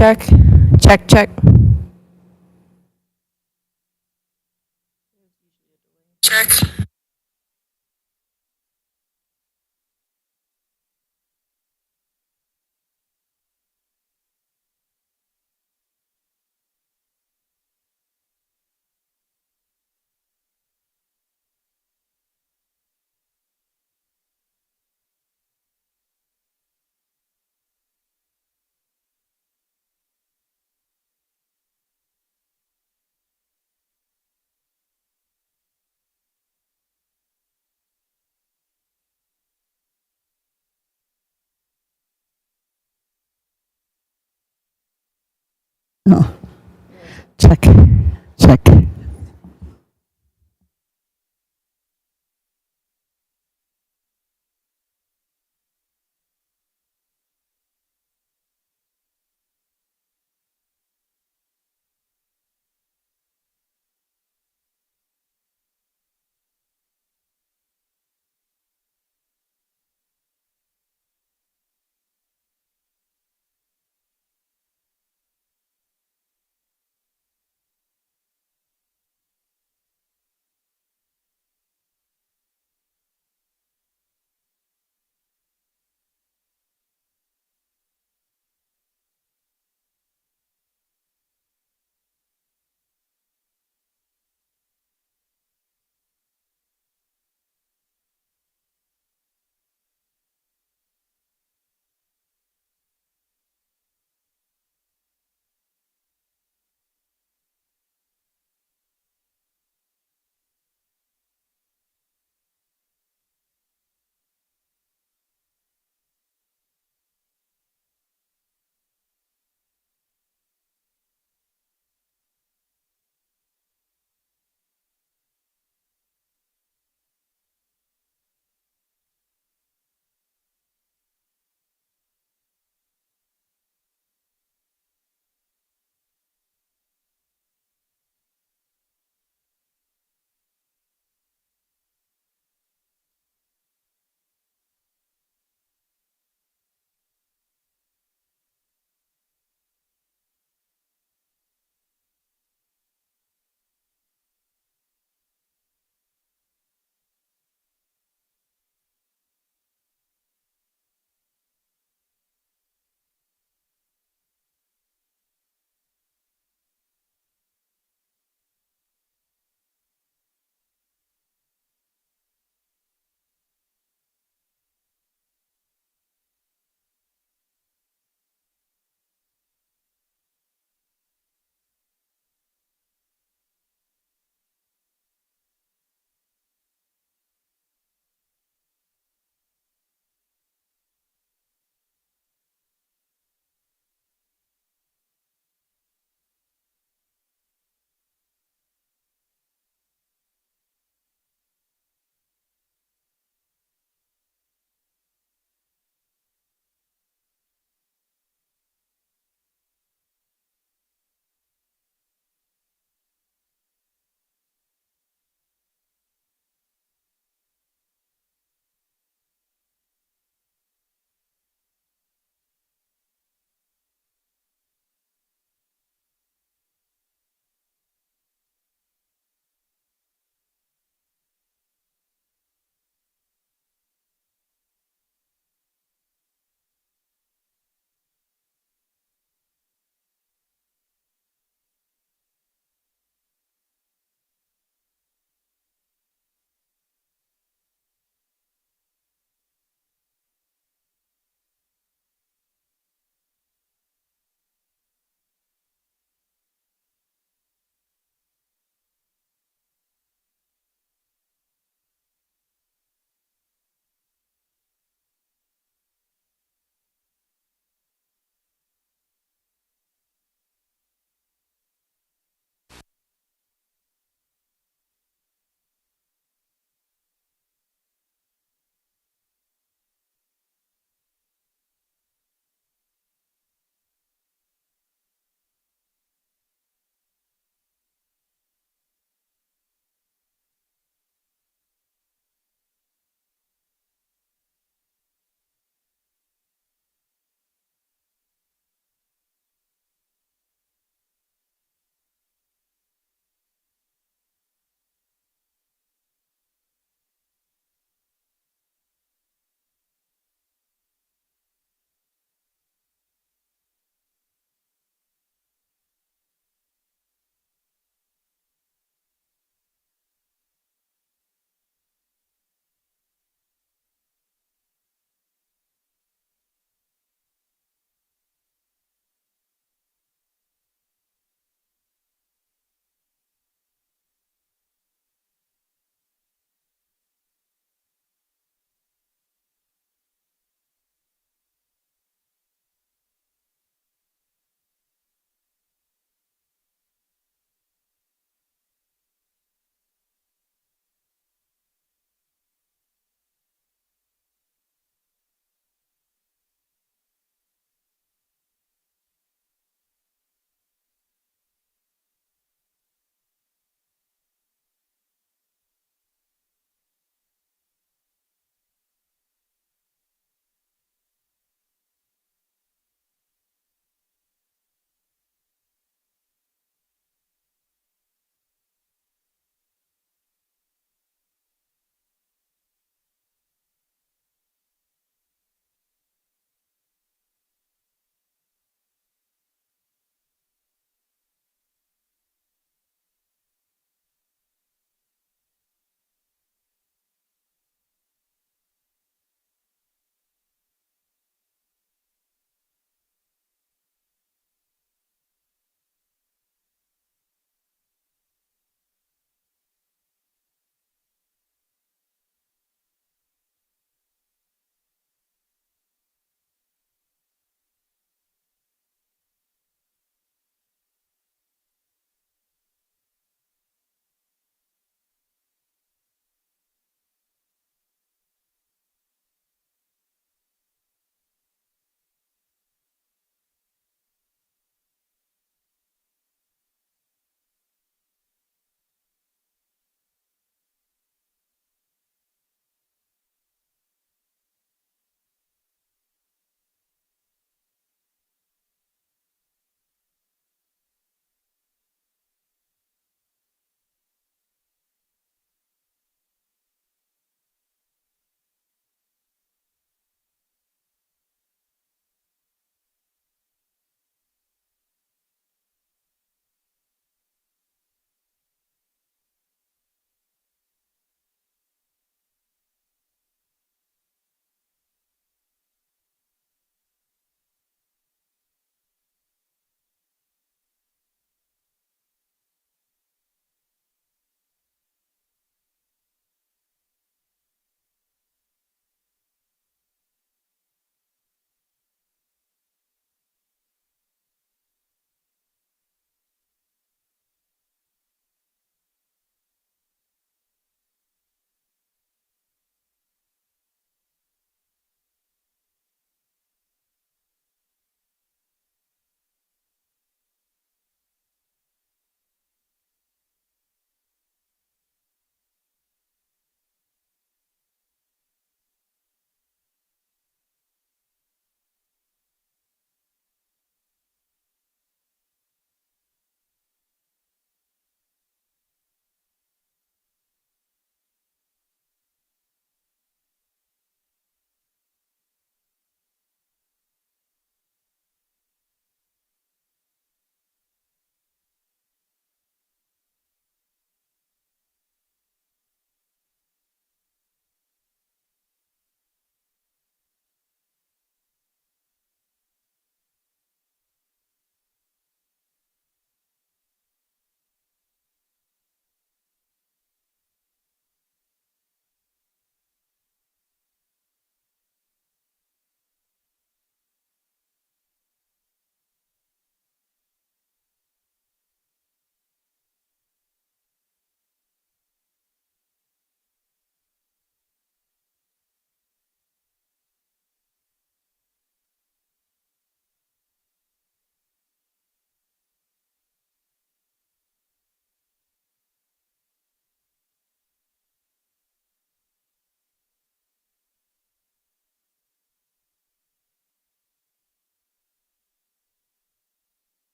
check. Check, check. Check. No. Check. Check.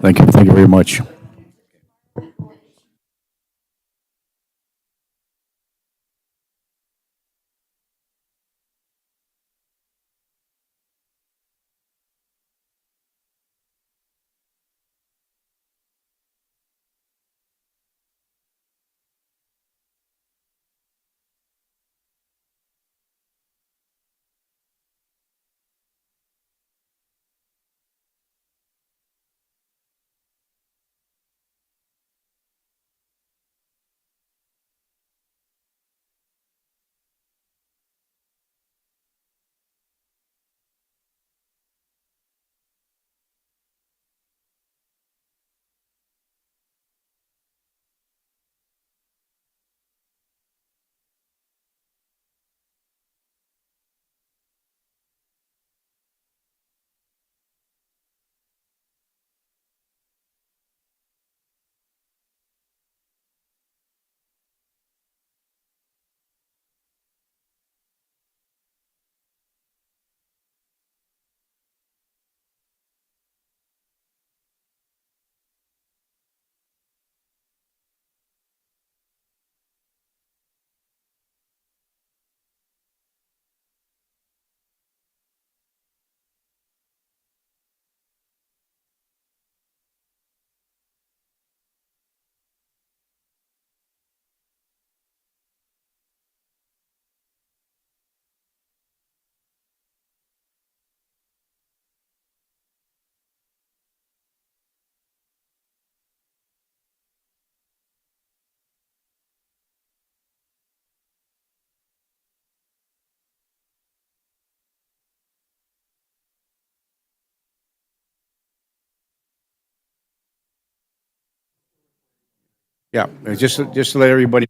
Thank you. Thank you very much. Yeah, just to let everybody.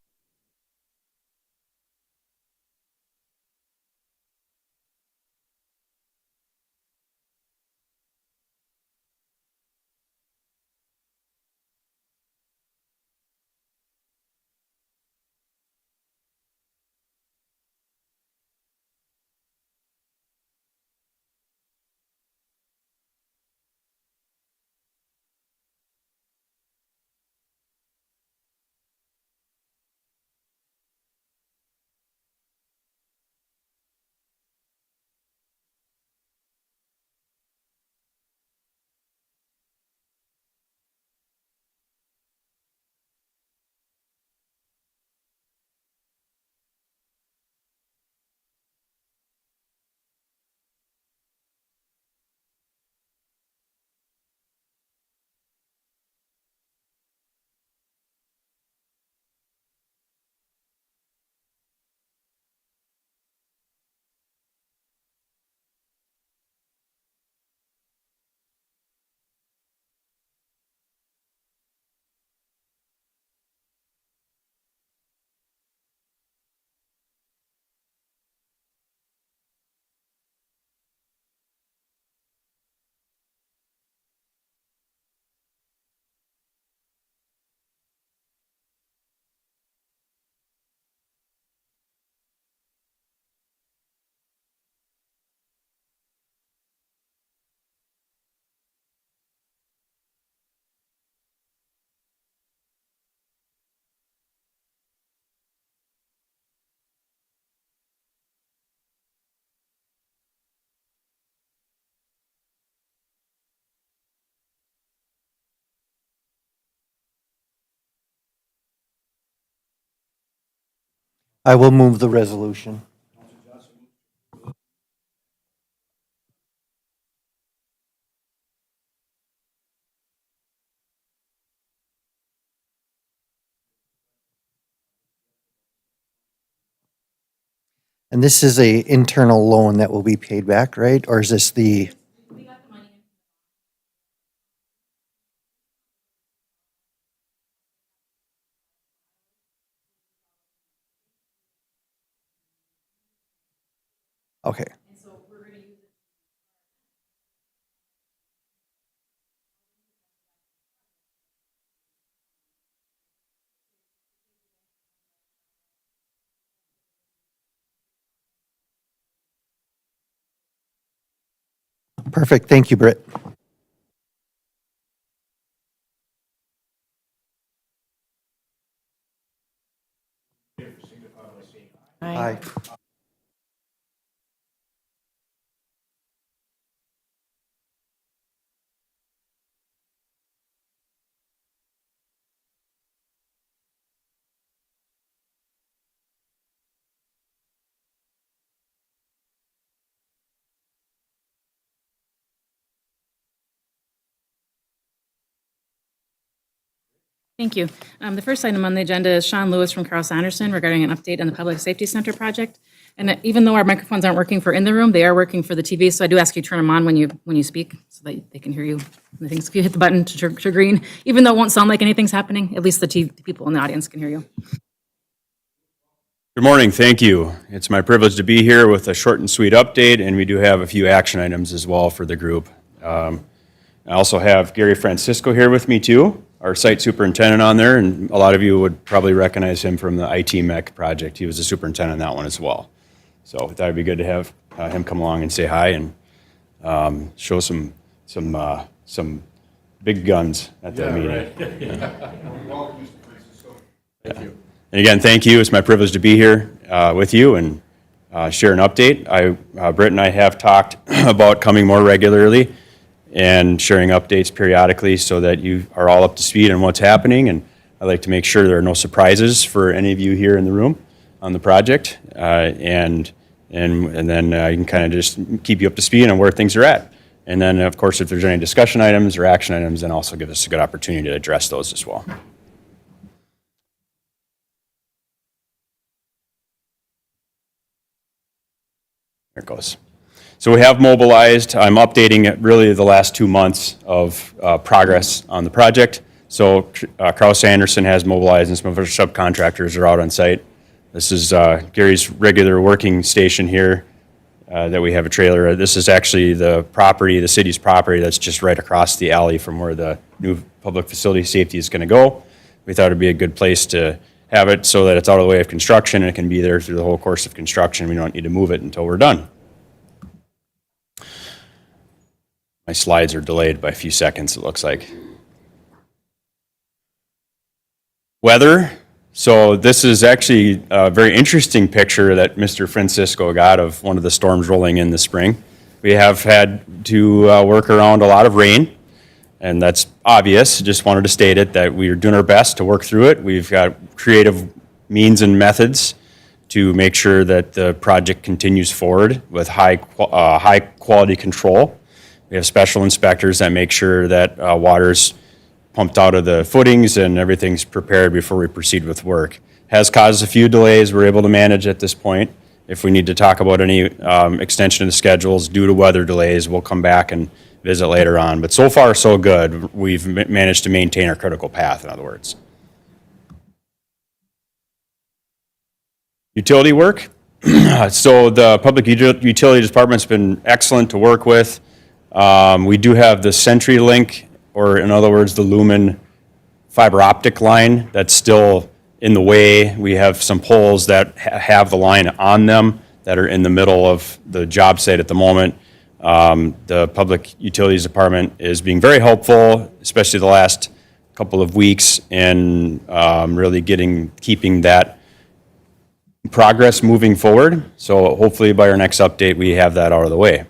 I will move the resolution. And this is a internal loan that will be paid back, right? Or is this the? Okay. Perfect. Thank you, Britt. Aye. Thank you. The first item on the agenda is Sean Lewis from Carl Sanderson regarding an update on the Public Safety Center project. And even though our microphones aren't working for in the room, they are working for the TV, so I do ask you to turn them on when you speak so that they can hear you. I think if you hit the button to green, even though it won't sound like anything's happening, at least the people in the audience can hear you. Good morning, thank you. It's my privilege to be here with a short and sweet update, and we do have a few action items as well for the group. I also have Gary Francisco here with me too, our site superintendent on there, and a lot of you would probably recognize him from the IT Mech project. He was the superintendent on that one as well. So I thought it'd be good to have him come along and say hi and show some big guns at that meeting. And again, thank you. It's my privilege to be here with you and share an update. Britt and I have talked about coming more regularly and sharing updates periodically so that you are all up to speed on what's happening. And I'd like to make sure there are no surprises for any of you here in the room on the project. And then you can kind of just keep you up to speed on where things are at. And then, of course, if there's any discussion items or action items, then also give us a good opportunity to address those as well. There it goes. So we have mobilized. I'm updating really the last 2 months of progress on the project. So Carl Sanderson has mobilized and some of our subcontractors are out on site. This is Gary's regular working station here that we have a trailer. This is actually the property, the city's property that's just right across the alley from where the new public facility safety is going to go. We thought it'd be a good place to have it so that it's out of the way of construction and it can be there through the whole course of construction. We don't need to move it until we're done. My slides are delayed by a few seconds, it looks like. Weather. So this is actually a very interesting picture that Mr. Francisco got of one of the storms rolling in the spring. We have had to work around a lot of rain, and that's obvious. Just wanted to state it, that we are doing our best to work through it. We've got creative means and methods to make sure that the project continues forward with high quality control. We have special inspectors that make sure that water's pumped out of the footings and everything's prepared before we proceed with work. Has caused a few delays we're able to manage at this point. If we need to talk about any extension of the schedules due to weather delays, we'll come back and visit later on. But so far, so good. We've managed to maintain our critical path, in other words. Utility work. So the Public Utility Department's been excellent to work with. We do have the CenturyLink, or in other words, the Lumen fiber optic line that's still in the way. We have some poles that have the line on them that are in the middle of the job site at the moment. The Public Utilities Department is being very helpful, especially the last couple of weeks, in really keeping that progress moving forward. So hopefully by our next update, we have that out of the way.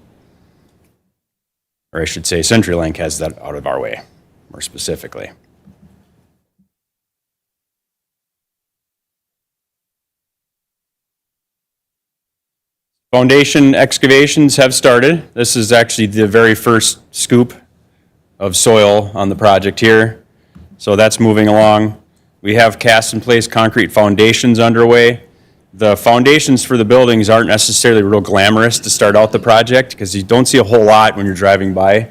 Or I should say CenturyLink has that out of our way, more specifically. Foundation excavations have started. This is actually the very first scoop of soil on the project here. So that's moving along. We have cast in place concrete foundations underway. The foundations for the buildings aren't necessarily real glamorous to start out the project because you don't see a whole lot when you're driving by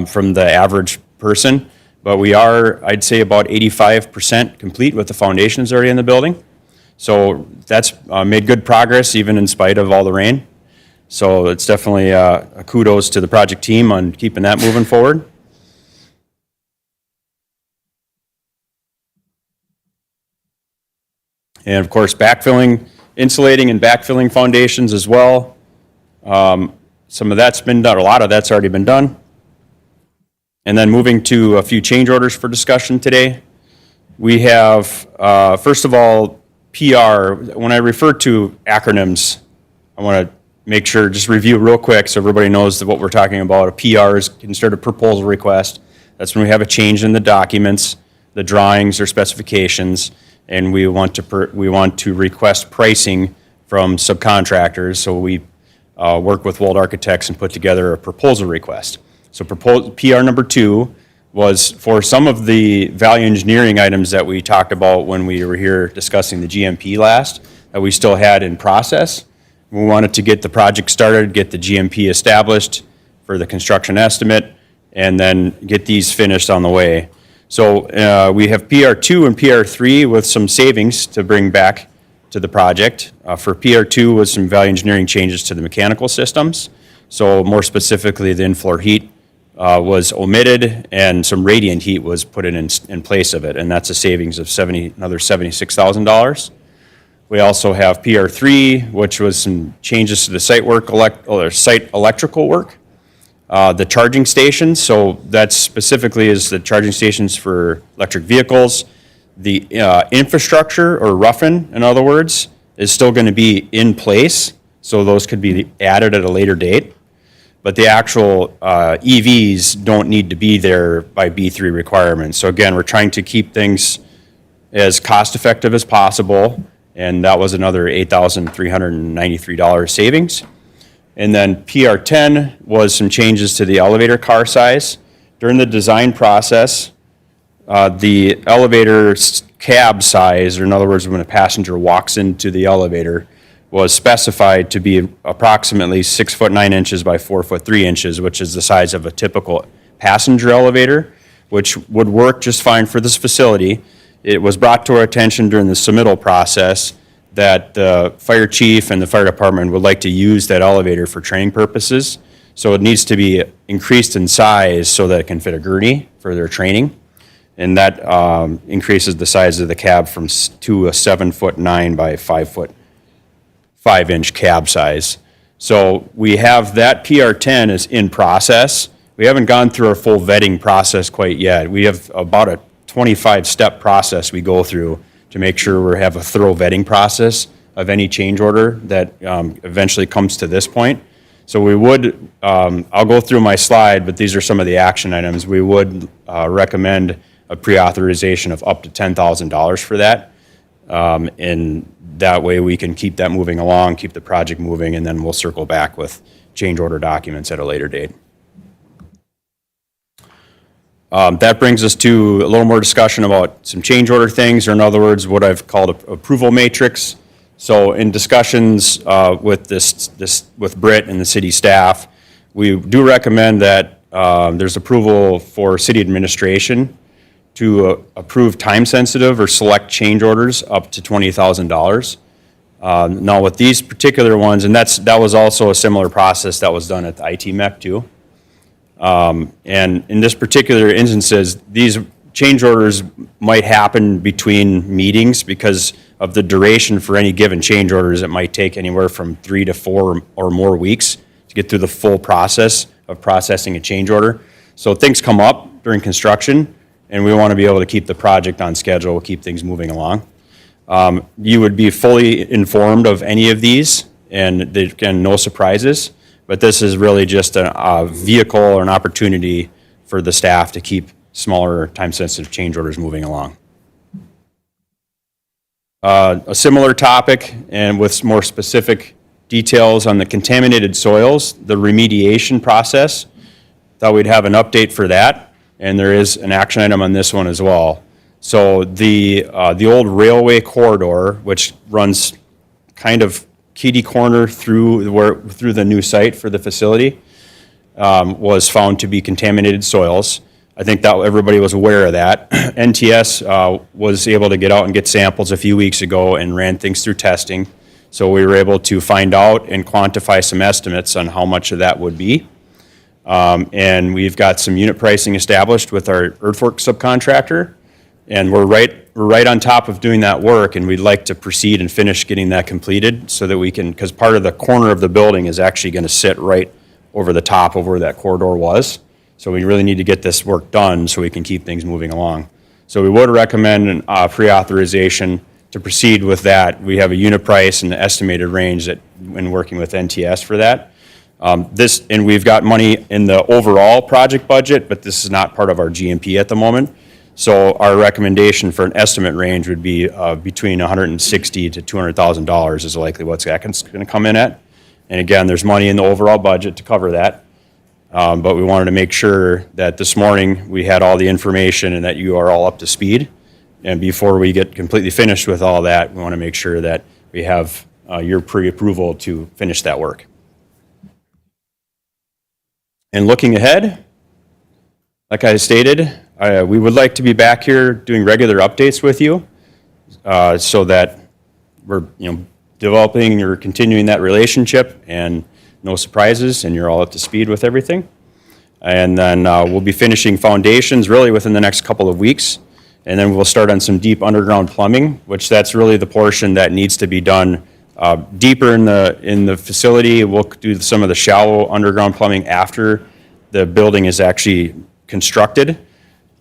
from the average person. But we are, I'd say, about 85% complete with the foundations already in the building. So that's made good progress even in spite of all the rain. So it's definitely a kudos to the project team on keeping that moving forward. And of course, insulating and backfilling foundations as well. Some of that's been done, a lot of that's already been done. And then moving to a few change orders for discussion today. We have, first of all, PR, when I refer to acronyms, I want to make sure, just review real quick so everybody knows that what we're talking about. A PR is considered a proposal request. That's when we have a change in the documents, the drawings or specifications, and we want to request pricing from subcontractors. So we work with Wold Architects and put together a proposal request. So PR number 2 was for some of the value engineering items that we talked about when we were here discussing the GMP last, that we still had in process. We wanted to get the project started, get the GMP established for the construction estimate, and then get these finished on the way. So we have PR2 and PR3 with some savings to bring back to the project. For PR2 was some value engineering changes to the mechanical systems. So more specifically, the in-floor heat was omitted and some radiant heat was put in place of it, and that's a savings of another $76,000. We also have PR3, which was some changes to the site electrical work. The charging stations, so that specifically is the charging stations for electric vehicles. The infrastructure, or rough-in, in other words, is still going to be in place, so those could be added at a later date. But the actual EVs don't need to be there by B3 requirements. So again, we're trying to keep things as cost-effective as possible, and that was another $8,393 savings. And then PR10 was some changes to the elevator car size. During the design process, the elevator cab size, or in other words, when a passenger walks into the elevator, was specified to be approximately 6 foot 9 inches by 4 foot 3 inches, which is the size of a typical passenger elevator, which would work just fine for this facility. It was brought to our attention during the submittal process that the fire chief and the fire department would like to use that elevator for training purposes. So it needs to be increased in size so that it can fit a gurney for their training. And that increases the size of the cab to a 7 foot 9 by 5 foot 5 inch cab size. So we have that PR10 is in process. We haven't gone through our full vetting process quite yet. We have about a 25-step process we go through to make sure we have a thorough vetting process of any change order that eventually comes to this point. So we would, I'll go through my slide, but these are some of the action items. We would recommend a pre-authorization of up to $10,000 for that. And that way we can keep that moving along, keep the project moving, and then we'll circle back with change order documents at a later date. That brings us to a little more discussion about some change order things, or in other words, what I've called a approval matrix. So in discussions with with Britt and the city staff, we do recommend that there's approval for city administration to approve time-sensitive or select change orders up to $20,000. Now with these particular ones, and that was also a similar process that was done at the ITMEC too. And in this particular instances, these change orders might happen between meetings because of the duration for any given change orders. It might take anywhere from 3 to 4 or more weeks to get through the full process of processing a change order. So things come up during construction, and we want to be able to keep the project on schedule, keep things moving along. You would be fully informed of any of these, and again, no surprises. But this is really just a vehicle or an opportunity for the staff to keep smaller time-sensitive change orders moving along. A similar topic, and with more specific details on the contaminated soils, the remediation process. Thought we'd have an update for that, and there is an action item on this one as well. So the old railway corridor, which runs kind of kitty corner through the new site for the facility, was found to be contaminated soils. I think that everybody was aware of that. NTS was able to get out and get samples a few weeks ago and ran things through testing. So we were able to find out and quantify some estimates on how much of that would be. And we've got some unit pricing established with our earthwork subcontractor. And we're right on top of doing that work, and we'd like to proceed and finish getting that completed so that we can, because part of the corner of the building is actually going to sit right over the top of where that corridor was. So we really need to get this work done so we can keep things moving along. So we would recommend a pre-authorization to proceed with that, we have a unit price and an estimated range that, when working with NTS for that. And we've got money in the overall project budget, but this is not part of our GMP at the moment. So our recommendation for an estimate range would be between $160,000 to $200,000 is likely what's going to come in at. And again, there's money in the overall budget to cover that. But we wanted to make sure that this morning we had all the information and that you are all up to speed. And before we get completely finished with all that, we want to make sure that we have your pre-approval to finish that work. And looking ahead, like I stated, we would like to be back here doing regular updates with you so that we're developing or continuing that relationship and no surprises and you're all up to speed with everything. And then we'll be finishing foundations really within the next couple of weeks. And then we'll start on some deep underground plumbing, which that's really the portion that needs to be done deeper in the facility. We'll do some of the shallow underground plumbing after the building is actually constructed.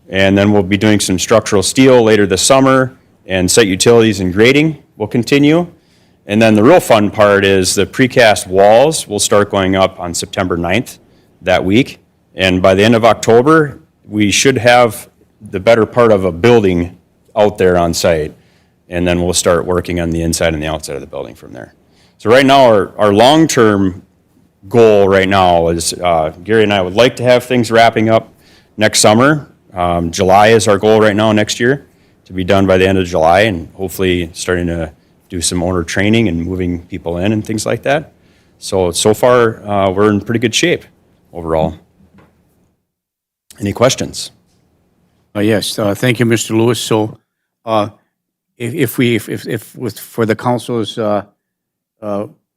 And then we'll be doing some structural steel later this summer, and site utilities and grading will continue. And then the real fun part is the precast walls will start going up on September 9th that week. And by the end of October, we should have the better part of a building out there on site. And then we'll start working on the inside and the outside of the building from there. So right now, our long-term goal right now is Gary and I would like to have things wrapping up next summer. July is our goal right now next year, to be done by the end of July, and hopefully starting to do some owner training and moving people in and things like that. So far, we're in pretty good shape overall. Any questions? Yes, thank you, Mr. Lewis. So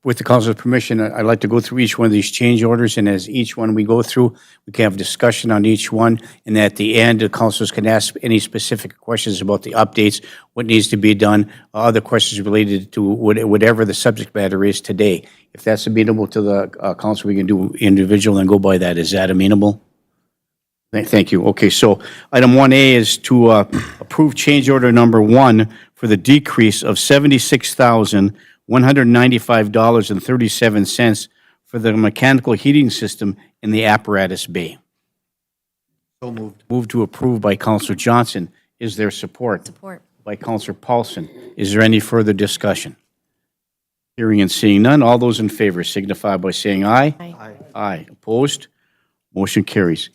with the council's permission, I'd like to go through each one of these change orders, and as each one we go through, we can have discussion on each one, and at the end, the councilors can ask any specific questions about the updates, what needs to be done, other questions related to whatever the subject matter is today. If that's amenable to the council, we can do individual and go by that. Is that amenable? Thank you. Okay, so item 1A is to approve change order number 1 for the decrease of $76,195.37 for the mechanical heating system in the apparatus bay. So moved. Moved to approve by Councilor Johnson. Is there support? Support. By Councilor Paulson. Is there any further discussion? Hearing and seeing none, all those in favor signify by saying aye. Aye. Aye. Opposed? Motion carries.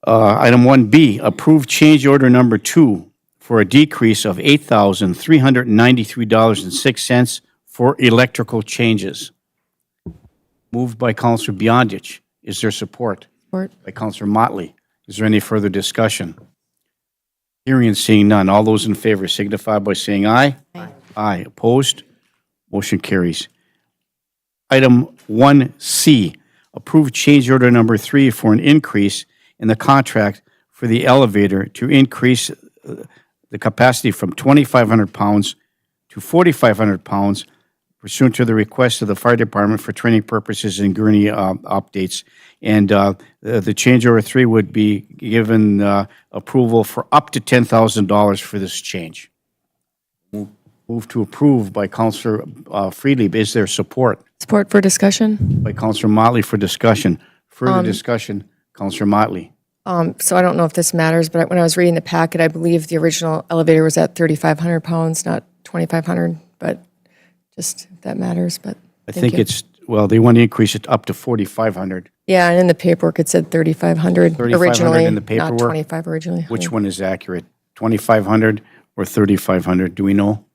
Item 1B, approve change order number 2 for a decrease of $8,393.06 for electrical changes. Moved by Councilor Beyondich. Is there support? Support. By Councilor Motley. Is there any further discussion? Hearing and seeing none, all those in favor signify by saying aye. Aye. Aye. Opposed? Motion carries. Item 1C, approve change order number 3 for an increase in the contract for the elevator to increase the capacity from 2,500 pounds to 4,500 pounds pursuant to the request of the fire department for training purposes and gurney updates. And the change order 3 would be given approval for up to $10,000 for this change. Move to approve by Councilor Friedlieb. Is there support? Support for discussion. By Councilor Motley for discussion. Further discussion, Councilor Motley. So I don't know if this matters, but when I was reading the packet, I believe the original elevator was at 3,500 pounds, not 2,500, but just if that matters, but I thank think you. it's, well, they want to increase it up to 4,500. Yeah, and in the paperwork, it said 3,500 originally. in the paperwork? Not 25 originally. Which one is accurate? 2,500 or 3,500? Do we know?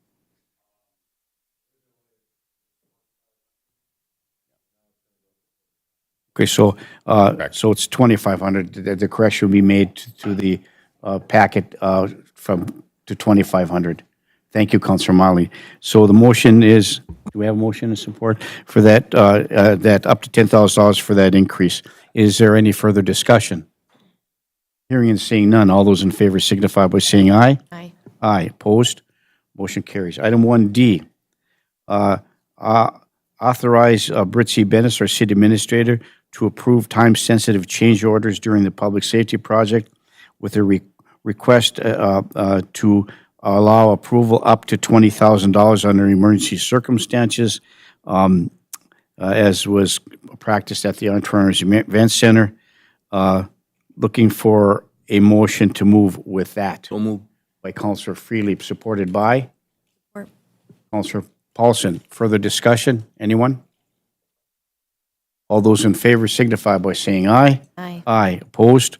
Okay, so it's 2,500. The correction will be made to the packet to 2,500. Thank you, Councilor Motley. So the motion is, do we have a motion and support for that, that up to $10,000 for that increase? Is there any further discussion? Hearing and seeing none, all those in favor signify by saying aye. Aye. Aye. Opposed? Motion carries. Item 1D, authorize Britzy Bennis, our city administrator, to approve time-sensitive change orders during the public safety project with a request to allow approval up to $20,000 under emergency circumstances, as was practiced at the Entrepreneurs Event Center. Looking for a motion to move with that. So moved. By Councilor Freely, supported by? Support. Councilor Paulson. Further discussion? Anyone? All those in favor signify by saying aye. Aye. Aye. Opposed?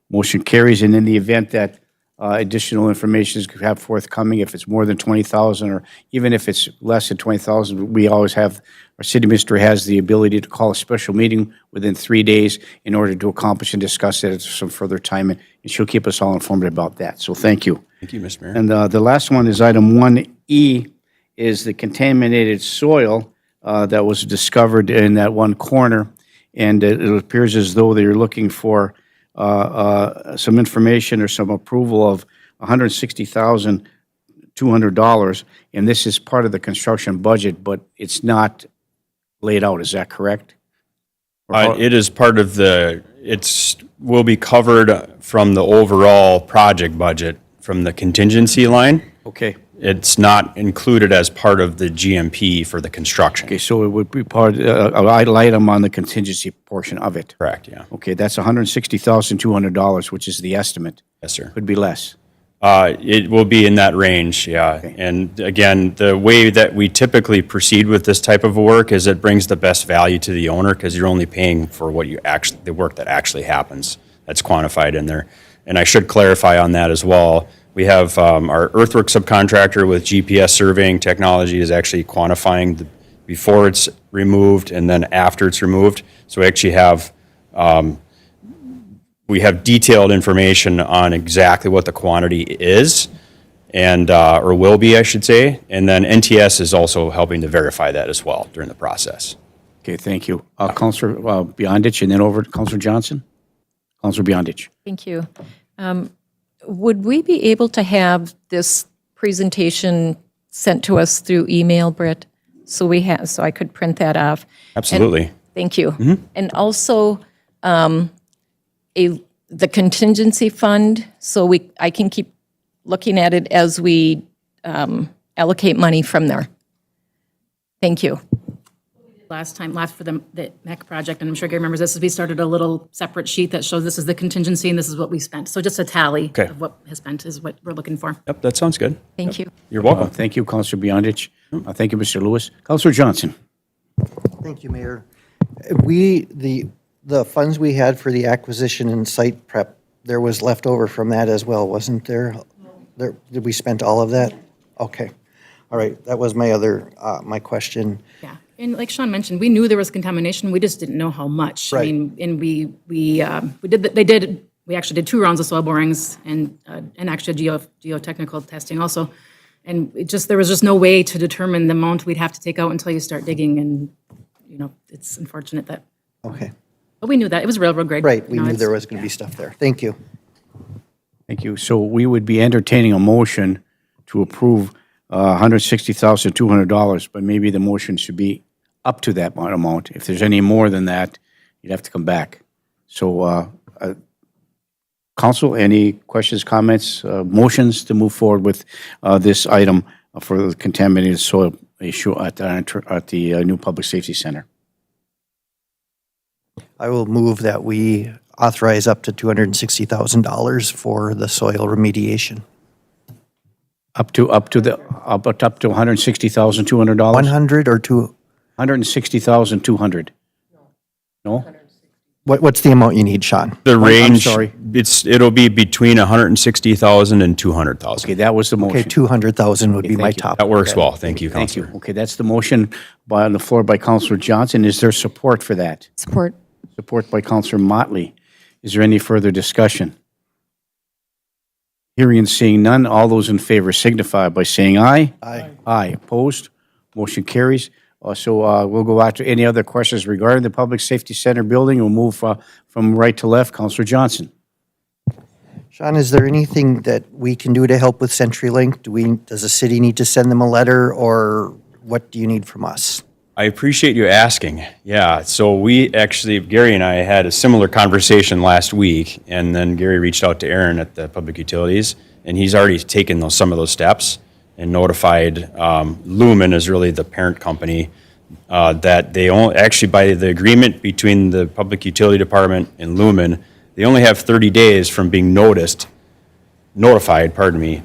Motion carries. And in the event that additional information is have forthcoming, if it's more than 20,000 or even if it's less than 20,000, we always have, our city minister has the ability to call a special meeting within 3 days in order to accomplish and discuss it at some further time, and she'll keep us all informed about that. So thank you. Thank you, Mr. Mayor. And the last one is item 1E, is the contaminated soil that was discovered in that one corner. And it appears as though they're looking for some information or some approval of $160,200. And this is part of the construction budget, but it's not laid out. Is that correct? It is part of will be covered from the overall project budget from the contingency line. Okay. It's not included as part of the GMP for the construction. Okay, so it would be part, a line item on the contingency portion of it. Correct, yeah. Okay, that's $160,200, which is the estimate. Yes, sir. Could be less. It will be in that range, yeah. And again, the way that we typically proceed with this type of work is it brings the best value to the owner because you're only paying for what the work that actually happens. That's quantified in there. And I should clarify on that as well. We have our earthwork subcontractor with GPS surveying technology is actually quantifying before it's removed and then after it's removed. So we actually have detailed information on exactly what the quantity is and or will be, I should say. And then NTS is also helping to verify that as well during the process. Okay, thank you. Councilor Beyondich, and then over to Councilor Johnson. Councilor Beyondich. Thank you. Would we be able to have this presentation sent to us through email, Britt? So I could print that off. Absolutely. Thank you. And also, the contingency fund, so I can keep looking at it as we allocate money from there. Thank you. Last for the MEC project, and I'm sure Gary remembers this, is we started a little separate sheet that shows this is the contingency and this is what we spent. So just a tally of what has spent is what we're looking for. Yep, that sounds good. Thank you. You're welcome. Thank you, Councilor Beyondich. Thank you, Mr. Lewis. Councilor Johnson. Thank you, Mayor. The funds we had for the acquisition and site prep, there was left over from that as well, wasn't there? Did we spend all of that? Okay. All right, that was my question. Yeah, and like Sean mentioned, we knew there was contamination, we just didn't know how much. I Right. mean, and we actually did 2 rounds of soil borings and actually geotechnical testing also. And there was just no way to determine the amount we'd have to take out until you start digging, and, it's unfortunate that, Okay, but we knew that, it was railroad grade. right, we You know, knew it's- there was going to be stuff there. Thank you. Thank you. So we would be entertaining a motion to approve $160,200, but maybe the motion should be up to that amount. If there's any more than that, you'd have to come back. So, Council, any questions, comments, motions to move forward with this item for the contaminated soil issue at the new Public Safety Center? I will move that we authorize up to $260,000 for the soil remediation. Up to $160,200? 100 or two, $160,200. No? what's the amount you need, Sean? The range, sorry. it'll be between 160,000 and 200,000. Okay, that was the motion. Okay, 200,000 would be my thank you. top. That works well. Thank you, Thank you. Counselor. Okay, that's the motion on the floor by Councilor Johnson. Is there support for that? Support. Support by Councilor Motley. Is there any further discussion? Hearing and seeing none, all those in favor signify by saying aye. Aye. Aye. Opposed? Motion carries. So we'll go out to any other questions regarding the Public Safety Center building. We'll move from right to left. Councilor Johnson. Sean, is there anything that we can do to help with CenturyLink? Does the city need to send them a letter, or what do you need from us? I appreciate you asking. Yeah, so Gary and I had a similar conversation last week, and then Gary reached out to Aaron at the Public Utilities, and he's already taken some of those steps and notified, Lumen is really the parent company, that they only, actually by the agreement between the Public Utility Department and Lumen, they only have 30 days from being notified,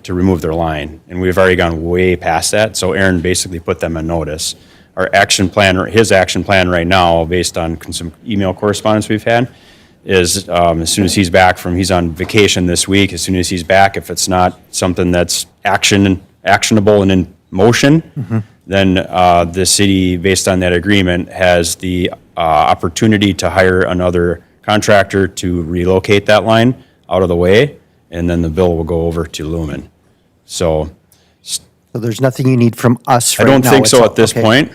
to remove their line. And we've already gone way past that, so Aaron basically put them on notice. Our action plan, his action plan right now, based on some email correspondence we've had, is as soon as he's back he's on vacation this week, as soon as he's back, if it's not something that's actionable and in motion, then the city, based on that agreement, has the opportunity to hire another contractor to relocate that line out of the way, and then the bill will go over to Lumen. So So there's nothing you need from us I right now? don't think It's so all- at this okay. point.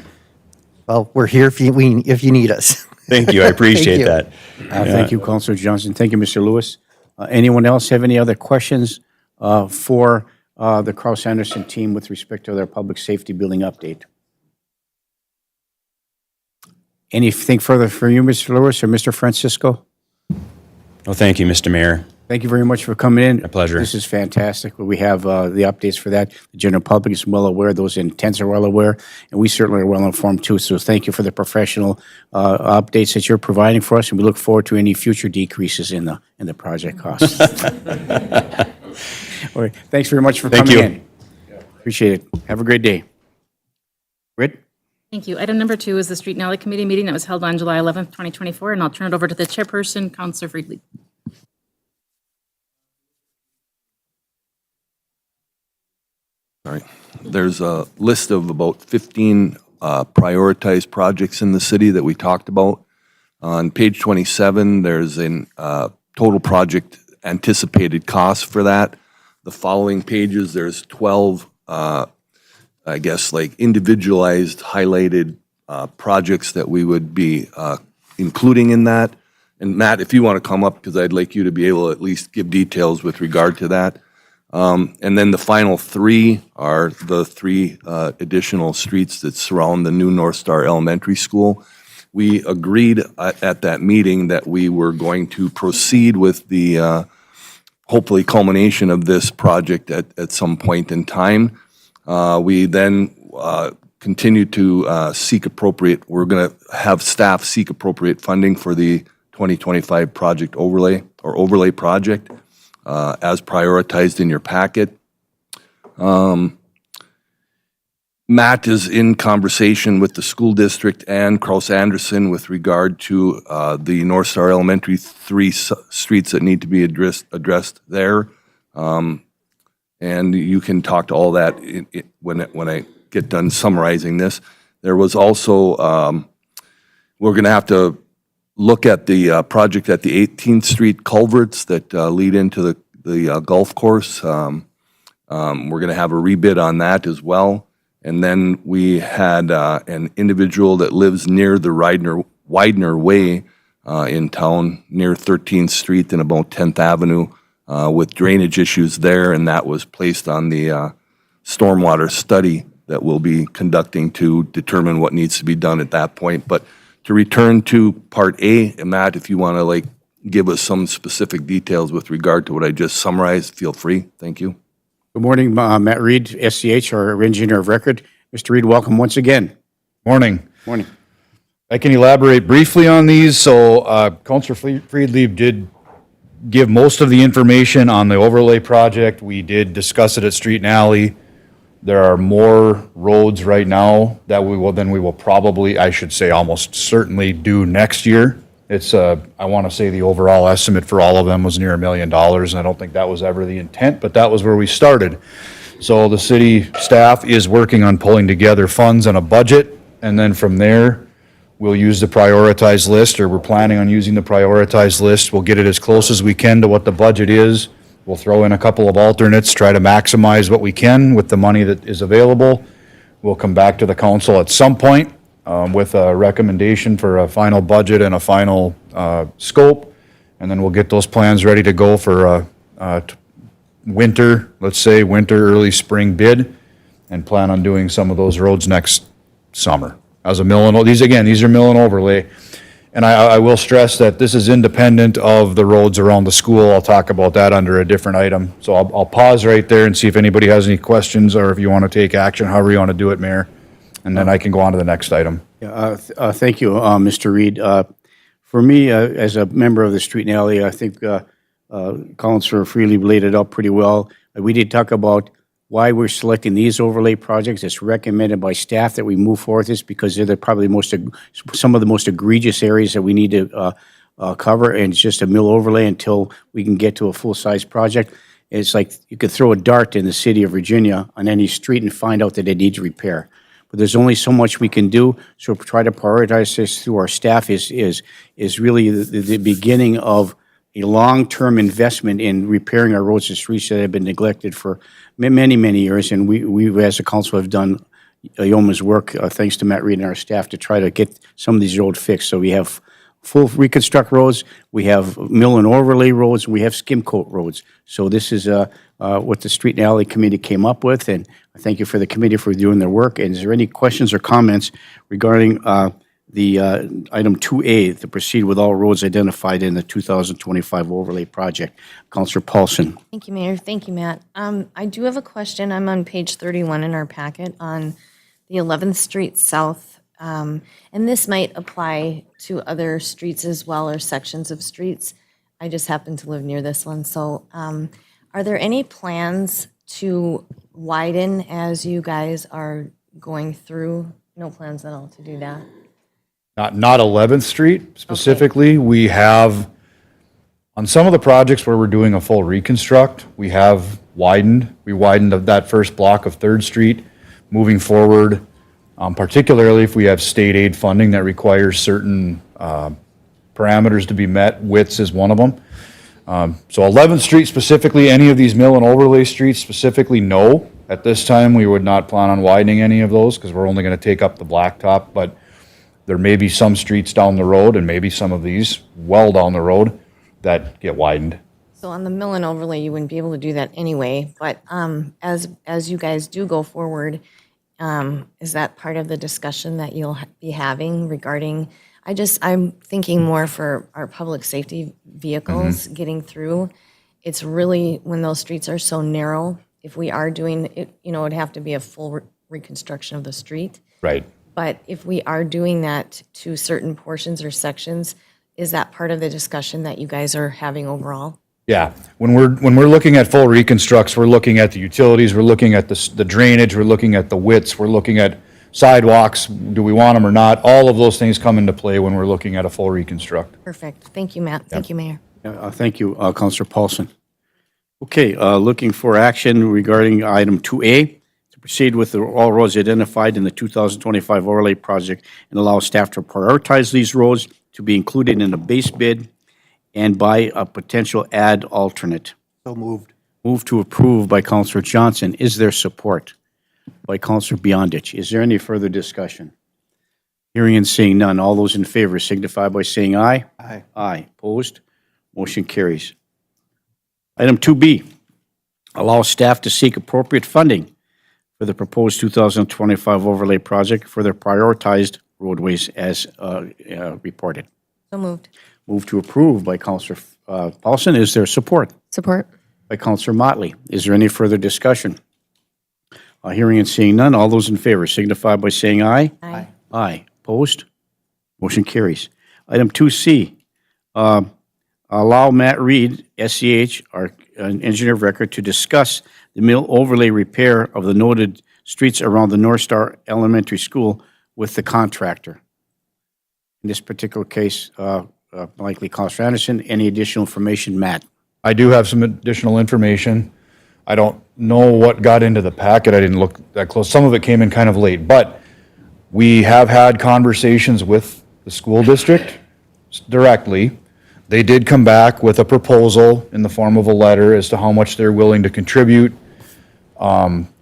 Well, we're here if you need us. Thank you, I appreciate you. that. Thank you, Councilor Johnson. Thank you, Mr. Lewis. Anyone else have any other questions for the Kraus-Anderson team with respect to their public safety building update? Anything further for you, Mr. Lewis or Mr. Francisco? Well, thank you, Mr. Mayor. Thank you very much for coming in. My pleasure. This is fantastic. We have the updates for that. The general public is well aware. Those intents are well aware, and we certainly are well informed too. So thank you for the professional updates that you're providing for us, and we look forward to any future decreases in the project costs. All right. Thanks very much for Thank coming you. in. Appreciate it. Have a great day. Britt? Thank you. Item number 2 is the Street and Alley Committee meeting that was held on July 11th, 2024, and I'll turn it over to the chairperson, Councilor Friedli. All right. There's a list of about 15 prioritized projects in the city that we talked about. On page 27, there's an total project anticipated cost for that. The following pages, there's 12, I guess, like individualized, highlighted projects that we would be including in that. And Matt, if you want to come up, because I'd like you to be able to at least give details with regard to that. And then the final 3 are the 3 additional streets that surround the new North Star Elementary School. We agreed at that meeting that we were going to proceed with the hopefully culmination of this project at some point in time. We then continue to seek appropriate, we're going to have staff seek appropriate funding for the 2025 project overlay project. As prioritized in your packet. Matt is in conversation with the school district and Kraus-Anderson with regard to the North Star Elementary 3 streets that need to be addressed there. And you can talk to all that when I get done summarizing this. There was also, we're going to have to look at the project at the 18th Street culverts that lead into the golf course. We're going to have a rebid on that as well. And then we had an individual that lives near the Widener Way in town, near 13th Street and about 10th Avenue, with drainage issues there, and that was placed on the stormwater study that we'll be conducting to determine what needs to be done at that point. But to return to part A, and Matt, if you want to give us some specific details with regard to what I just summarized, feel free. Thank you. Good morning, Matt Reed, SCH, our engineer of record. Mr. Reed, welcome once again. Morning. Morning. I can elaborate briefly on these. So Councilor Friedlieb did give most of the information on the overlay project. We did discuss it at Street and Alley. There are more roads right now that we will probably, I should say almost certainly do next year. It's, I want to say the overall estimate for all of them was near $1 million, and I don't think that was ever the intent, but that was where we started. So the city staff is working on pulling together funds and a budget, and then from there, we'll use the prioritized list, or we're planning on using the prioritized list. We'll get it as close as we can to what the budget is. We'll throw in a couple of alternates, try to maximize what we can with the money that is available. We'll come back to the council at some point with a recommendation for a final budget and a final scope, and then we'll get those plans ready to go for winter, let's say winter, early spring bid, and plan on doing some of those roads next summer as a mill and, these are mill and overlay. And I will stress that this is independent of the roads around the school. I'll talk about that under a different item. So I'll pause right there and see if anybody has any questions or if you want to take action, however you want to do it, Mayor. And then I can go on to the next item. Thank you, Mr. Reed. For me, as a member of the Street and Alley, I think Councilor Freely laid it out pretty well. We did talk about why we're selecting these overlay projects. It's recommended by staff that we move forward with this because they're probably some of the most egregious areas that we need to cover, and it's just a mill overlay until we can get to a full-size project. It's like you could throw a dart in the city of Virginia on any street and find out that it needs repair. But there's only so much we can do, so try to prioritize this through our staff is really the beginning of a long-term investment in repairing our roads and streets that have been neglected for many, many years. And we as a council have done yeoman's work, thanks to Matt Reed and our staff, to try to get some of these roads fixed. So we have full reconstruct roads, we have mill and overlay roads, and we have skim coat roads. So this is what the Street and Alley Committee came up with, and I thank you for the committee for doing their work. And is there any questions or comments regarding the item 2A, to proceed with all roads identified in the 2025 overlay project? Councilor Paulson. Thank you, Mayor. Thank you, Matt. I do have a question. I'm on page 31 in our packet on the 11th Street South. And this might apply to other streets as well, or sections of streets. I just happen to live near this one. So are there any plans to widen as you guys are going through? No plans at all to do that? Not 11th Street specifically. We have, on some of the projects where we're doing a full reconstruct, we have widened. We widened that first block of 3rd Street. Moving forward, particularly if we have state aid funding that requires certain parameters to be met, widths is one of them. So 11th Street specifically, any of these mill and overlay streets specifically, no. At this time, we would not plan on widening any of those because we're only going to take up the blacktop, but there may be some streets down the road and maybe some of these well down the road that get widened. So on the mill and overlay, you wouldn't be able to do that anyway. But as you guys do go forward, is that part of the discussion that you'll be having regarding? I'm thinking more for our public safety vehicles getting through. It's really when those streets are so narrow. If we are doing it, it'd have to be a full reconstruction of the street. Right. But if we are doing that to certain portions or sections, is that part of the discussion that you guys are having overall? Yeah. When we're looking at full reconstructs, we're looking at the utilities, we're looking at the drainage, we're looking at the widths, we're looking at sidewalks, do we want them or not? All of those things come into play when we're looking at a full reconstruct. Perfect. Thank you, Matt. Thank you, Mayor. Thank you, Councilor Paulson. Okay, looking for action regarding item 2A, to proceed with all roads identified in the 2025 overlay project and allow staff to prioritize these roads to be included in a base bid and by a potential ad alternate. So moved. Move to approve by Councilor Johnson. Is there support? By Councilor Beyondich. Is there any further discussion? Hearing and seeing none. All those in favor signify by saying aye. Aye. Aye. Opposed? Motion carries. Item 2B, allow staff to seek appropriate funding for the proposed 2025 overlay project for their prioritized roadways as reported. So moved. Move to approve by Councilor Paulson. Is there support? Support. By Councilor Motley. Is there any further discussion? Hearing and seeing none. All those in favor signify by saying aye. Aye. Aye. Opposed? Motion carries. Item 2C, allow Matt Reed, SCH, our engineer of record, to discuss the mill overlay repair of the noted streets around the North Star Elementary School with the contractor. In this particular case, likely Councilor Anderson. Any additional information, Matt? I do have some additional information. I don't know what got into the packet. I didn't look that close. Some of it came in kind of late, but we have had conversations with the school district directly. They did come back with a proposal in the form of a letter as to how much they're willing to contribute.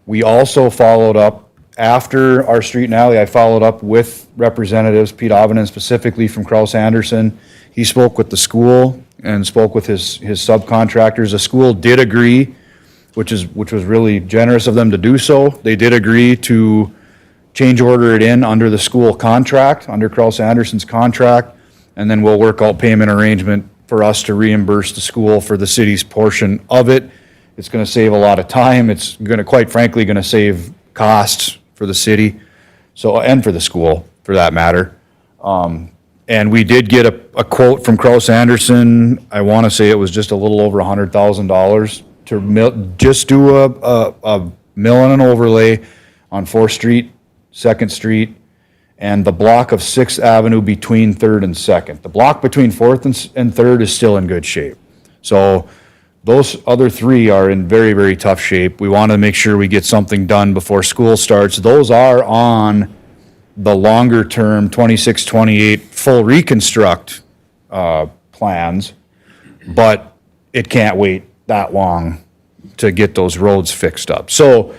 We also followed up after our street and alley. I followed up with representatives, Pete Avenen specifically from Kraus Anderson. He spoke with the school and spoke with his subcontractors. The school did agree, which was really generous of them to do so. They did agree to change order it in under the school contract, under Kraus Anderson's contract, and then we'll work out payment arrangement for us to reimburse the school for the city's portion of it. It's going to save a lot of time. It's going to, quite frankly, going to save costs for the city, so, and for the school, for that matter. And we did get a quote from Kraus Anderson. I want to say it was just a little over $100,000 to just do a mill and an overlay on 4th Street, 2nd Street, and the block of 6th Avenue between 3rd and 2nd. The block between 4th and 3rd is still in good shape. So those other three are in very, very tough shape. We want to make sure we get something done before school starts. Those are on the longer-term 26, 28 full reconstruct plans, but it can't wait that long to get those roads fixed up. So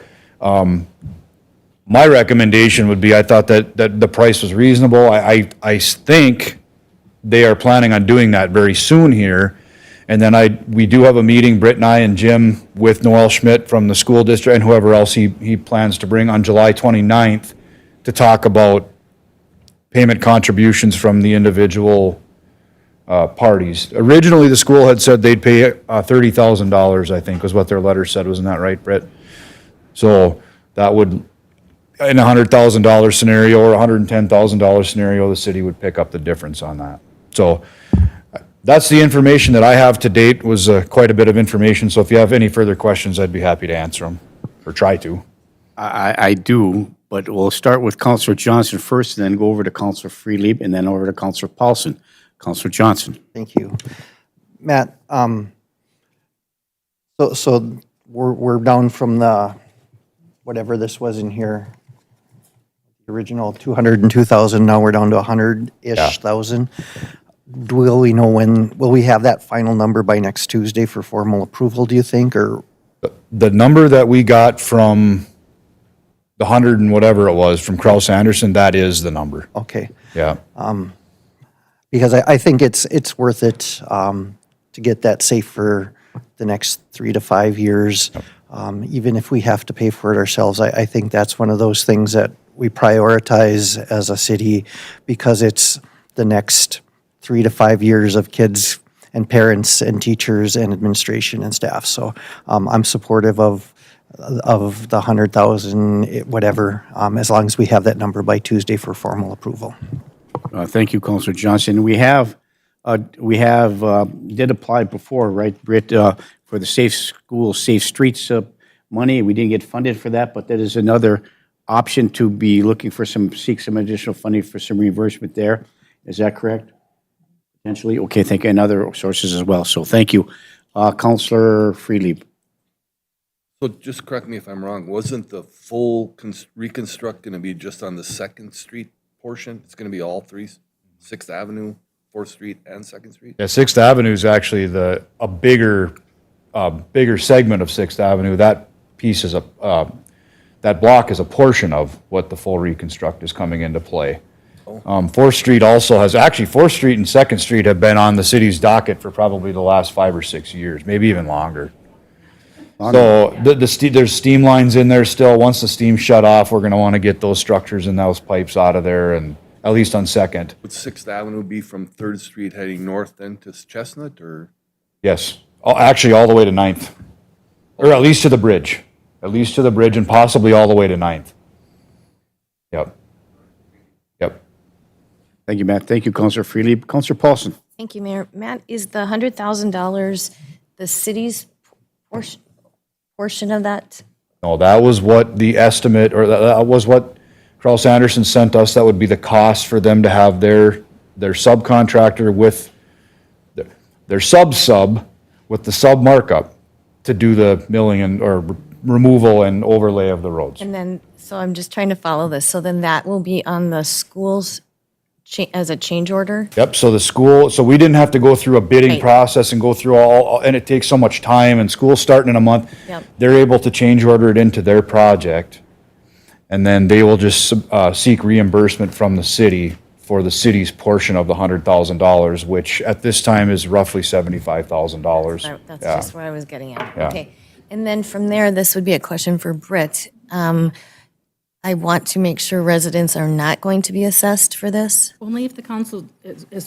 my recommendation would be, I thought that the price was reasonable. I think they are planning on doing that very soon here. And then we do have a meeting, Britt and I and Jim, with Noel Schmidt from the school district and whoever else he plans to bring on July 29th to talk about payment contributions from the individual parties. Originally, the school had said they'd pay $30,000, I think, was what their letter said. Wasn't that right, Britt? So that would, in a $100,000 scenario or a $110,000 scenario, the city would pick up the difference on that. So that's the information that I have to date, was quite a bit of information. So if you have any further questions, I'd be happy to answer them, or try to. I do, but we'll start with Counselor Johnson first, and then go over to Counselor Freelieb, and then over to Counselor Paulson. Counselor Johnson. Thank you. Matt, so we're down from the, whatever this was in here, the original 202,000, now we're down to 100-ish thousand. Will we know will we have that final number by next Tuesday for formal approval, do you think, or? The number that we got from the 100 and whatever it was from Kraus Anderson, that is the number. Okay. Yeah. Because I think it's worth it to get that safe for the next 3 to 5 years. Even if we have to pay for it ourselves, I think that's one of those things that we prioritize as a city, because it's the next 3 to 5 years of kids and parents and teachers and administration and staff. So I'm supportive of the 100,000, whatever, as long as we have that number by Tuesday for formal approval. Thank you, Counselor Johnson. We did apply before, right, Britt, for the Safe Schools, Safe Streets money. We didn't get funded for that, but that is another option to be looking for seek some additional funding for some reimbursement there. Is that correct? Potentially? Okay, thank you. And other sources as well. So thank you. Counselor Freelieb. So just correct me if I'm wrong, wasn't the full reconstruct going to be just on the 2nd Street portion? It's going to be all three, 6th Avenue, 4th Street, and 2nd Street? Yeah, 6th Avenue is actually a bigger segment of 6th Avenue. That piece is that block is a portion of what the full reconstruct is coming into play. 4th Street also has, actually 4th Street and 2nd Street have been on the city's docket for probably the last 5 or 6 years, maybe even longer. So there's steam lines in there still. Once the steam shut off, we're going to want to get those structures and those pipes out of there, and at least on 2nd. Would 6th Avenue be from 3rd Street heading north then to Chestnut, or? Yes. Actually, all the way to 9th. Or at least to the bridge. At least to the bridge, and possibly all the way to 9th. Yep. Thank you, Matt. Thank you, Counselor Freelieb. Counselor Paulson. Thank you, Mayor. Matt, is the $100,000 the city's portion of that? No, that was what the estimate, or that was what Kraus Anderson sent us. That would be the cost for them to have their subcontractor with their sub with the sub markup to do the milling or removal and overlay of the roads. And then, so I'm just trying to follow this. So then that will be on the schools as a change order? Yep, so we didn't have to go through a bidding Right. process and go through and it takes so much time, and school's starting in a month. Yep. They're able to change order it into their project, and then they will just seek reimbursement from the city for the city's portion of the $100,000, which at this time is roughly $75,000. That's Yeah. just what I was getting at. Yeah. Okay. And then from there, this would be a question for Britt. I want to make sure residents are not going to be assessed for this. Only if the council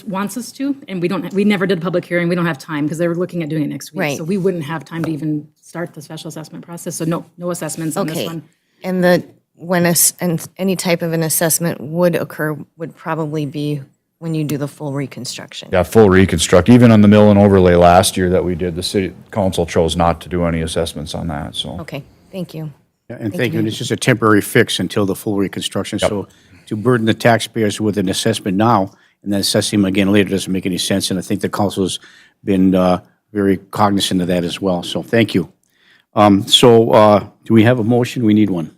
wants us to, and we never did a public hearing, we don't have time, because they were looking at doing it next week. Right. So we wouldn't have time to even start the special assessment process, so no assessments on this Okay. one. And and any type of an assessment would occur would probably be when you do the full reconstruction. Yeah, full reconstruct. Even on the mill and overlay last year that we did, the city council chose not to do any assessments on that, so. Okay, thank you. Yeah, and thank you. And it's just a temporary fix until the full reconstruction. So to burden the taxpayers with an assessment now and then assess them again later doesn't make any sense. And I think the council's been very cognizant of that as well. So thank you. Do we have a motion? We need one.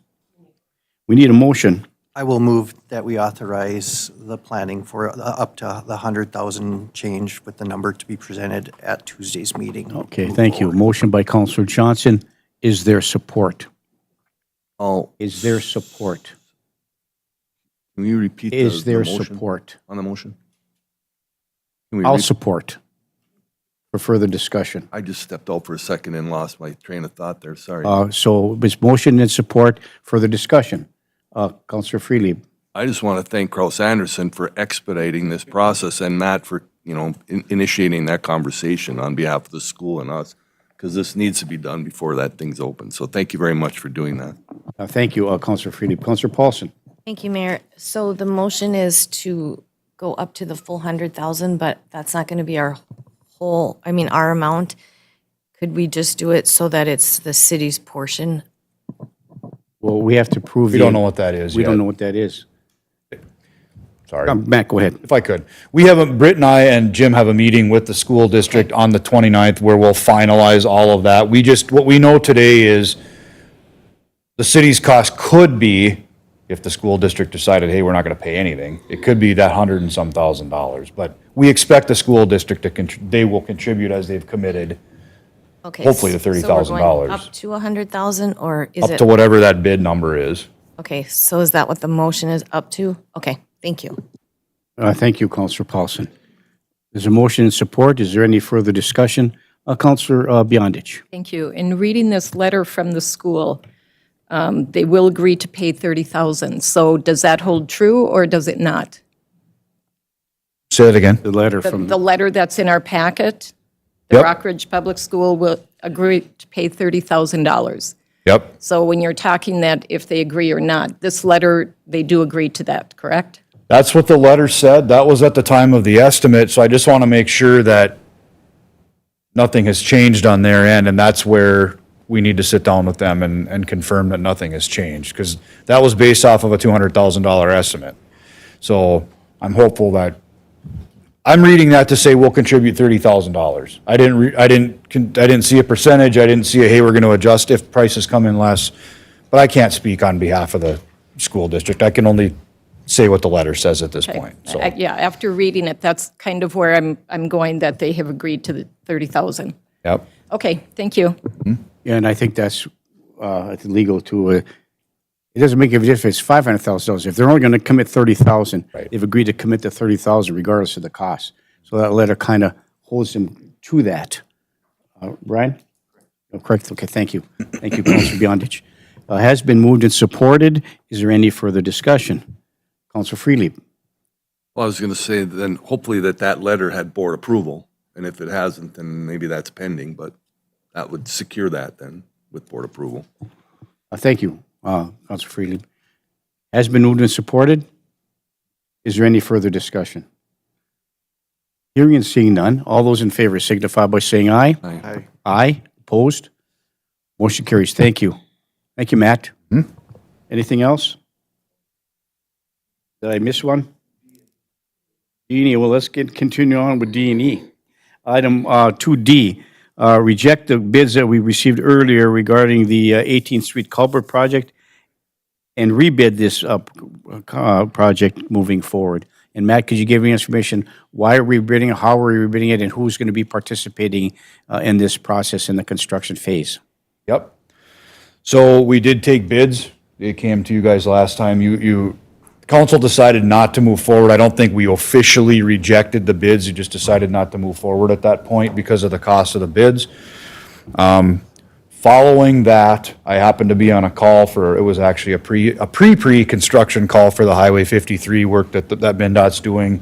We need a motion. I will move that we authorize the planning for up to the 100,000 change with the number to be presented at Tuesday's meeting. Okay, thank you. Motion by Councilor Johnson. Is there support? Oh, Is there support? can you repeat the Is there motion support? on the motion? Can we I'll re- support for further discussion. I just stepped out for a second and lost my train of thought there, sorry. So it's motion and support, further discussion. Councilor Freely. I just want to thank Kraus Anderson for expediting this process and Matt for, initiating that conversation on behalf of the school and us, because this needs to be done before that thing's open. So thank you very much for doing that. Thank you, Councilor Freely. Councilor Paulson. Thank you, Mayor. So the motion is to go up to the full 100,000, but that's not going to be our amount. Could we just do it so that it's the city's portion? Well, we have to prove. We don't know what that is We yet. don't know what that is. Sorry. Matt, go ahead. If I could. Britt and I and Jim have a meeting with the school district on the 29th where we'll finalize all of that. What we know today is the city's cost could be, if the school district decided, hey, we're not going to pay anything, it could be that $100 and some thousand. But we expect the school district they will contribute as they've committed Okay. Hopefully the so we're $30,000. going up to 100,000, or is up it? to whatever that bid number is. Okay, so is that what the motion is up to? Okay, thank you. Thank you, Councilor Paulson. There's a motion in support. Is there any further discussion? Councilor Beyondich. Thank you. In reading this letter from the school, they will agree to pay $30,000. So does that hold true or does it not? Say it again. The letter from. The letter that's in our packet, the Yep. Rockridge Public School will agree to pay $30,000. Yep. So when you're talking that if they agree or not, this letter, they do agree to that, correct? That's what the letter said. That was at the time of the estimate, so I just want to make sure that nothing has changed on their end, and that's where we need to sit down with them and confirm that nothing has changed, because that was based off of a $200,000 estimate. So I'm hopeful that, I'm reading that to say we'll contribute $30,000. I didn't see a percentage, I didn't see hey, we're going to adjust if prices come in less, but I can't speak on behalf of the school district. I can only say what the letter says at this point, so. Yeah, after reading it, that's kind of where I'm going, that they have agreed to the $30,000. Yep. Okay, thank you. Yeah, and I think that's legal to, it doesn't make a difference if it's $500,000. If they're only going to commit $30,000, Right. they've agreed to commit the $30,000 regardless of the cost. So that letter kind of holds them to that. Brian? Oh, correct, okay, thank you. Thank you, Councilor Beyondich. Has been moved and supported. Is there any further discussion? Councilor Freely. Well, I was going to say then hopefully that letter had board approval, and if it hasn't, then maybe that's pending, but that would secure that then with board approval. Thank you, Councilor Freely. Has been moved and supported. Is there any further discussion? Hearing and seeing none, all those in favor signify by saying aye. Aye. Aye. Opposed? Motion carries. Thank you. Thank you, Matt. Anything else? Did I miss one? D&E, well, let's continue on with D&E. Item 2D, reject the bids that we received earlier regarding the 18th Street Culvert project and rebid this project moving forward. And Matt, could you give me information, why are we bidding, how are we rebidding it, and who's going to be participating in this process in the construction phase? Yep. So we did take bids. It came to you guys last time. Council decided not to move forward. I don't think we officially rejected the bids. You just decided not to move forward at that point because of the cost of the bids. Following that, I happened to be on a call for, it was actually a pre-construction call for the Highway 53 work that MnDOT's doing.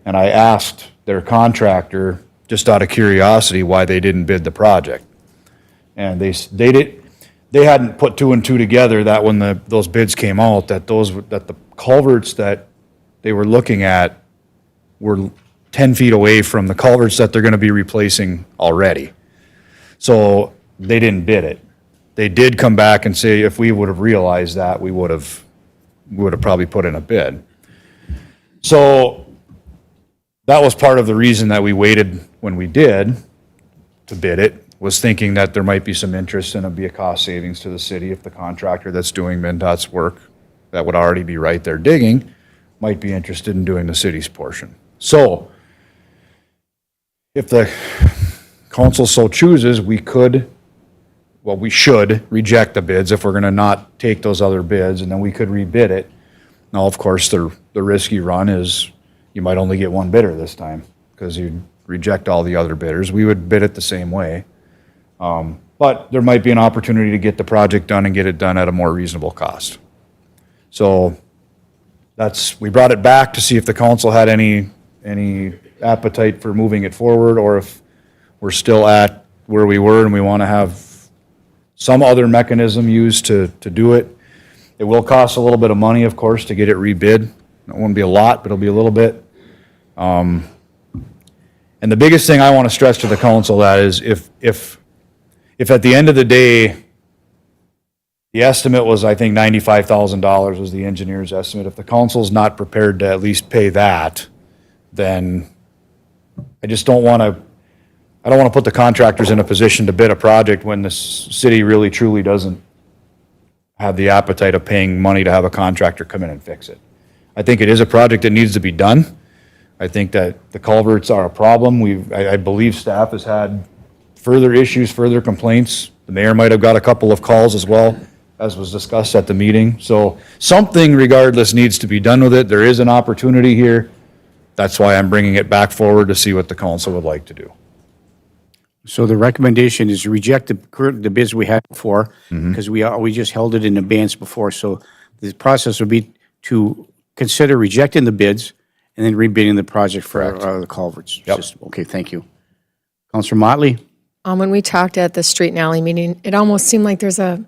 And I asked their contractor, just out of curiosity, why they didn't bid the project. And they hadn't put two and two together that when those bids came out, that the culverts that they were looking at were 10 feet away from the culverts that they're gonna be replacing already. So they didn't bid it. They did come back and say if we would have realized that, we would have probably put in a bid. So that was part of the reason that we waited when we did to bid it, was thinking that there might be some interest and it'd be a cost savings to the city if the contractor that's doing MnDOT's work, that would already be right there digging, might be interested in doing the city's portion. So if the council so chooses, we should reject the bids if we're gonna not take those other bids, and then we could rebid it. Now, of course, the risk you run is you might only get one bidder this time, because you reject all the other bidders. We would bid it the same way. But there might be an opportunity to get the project done and get it done at a more reasonable cost. So we brought it back to see if the council had any appetite for moving it forward, or if we're still at where we were and we want to have some other mechanism used to do it. It will cost a little bit of money, of course, to get it rebid. It won't be a lot, but it'll be a little bit. And the biggest thing I want to stress to the council that is if at the end of the day, the estimate was, I think, $95,000 was the engineer's estimate. If the council's not prepared to at least pay that, then I just don't want to, I don't want to put the contractors in a position to bid a project when the city really truly doesn't have the appetite of paying money to have a contractor come in and fix it. I think it is a project that needs to be done. I think that the culverts are a problem. I believe staff has had further issues, further complaints. The mayor might have got a couple of calls as well, as was discussed at the meeting. So something regardless needs to be done with it. There is an opportunity here. That's why I'm bringing it back forward to see what the council would like to do. So the recommendation is to reject the bids we had before, because we just held it in advance before. So the process would be to consider rejecting the bids and then rebidding the project for the culverts. Yep. Okay, thank you. Councilor Motley? When we talked at the street and alley meeting, it almost seemed like there's a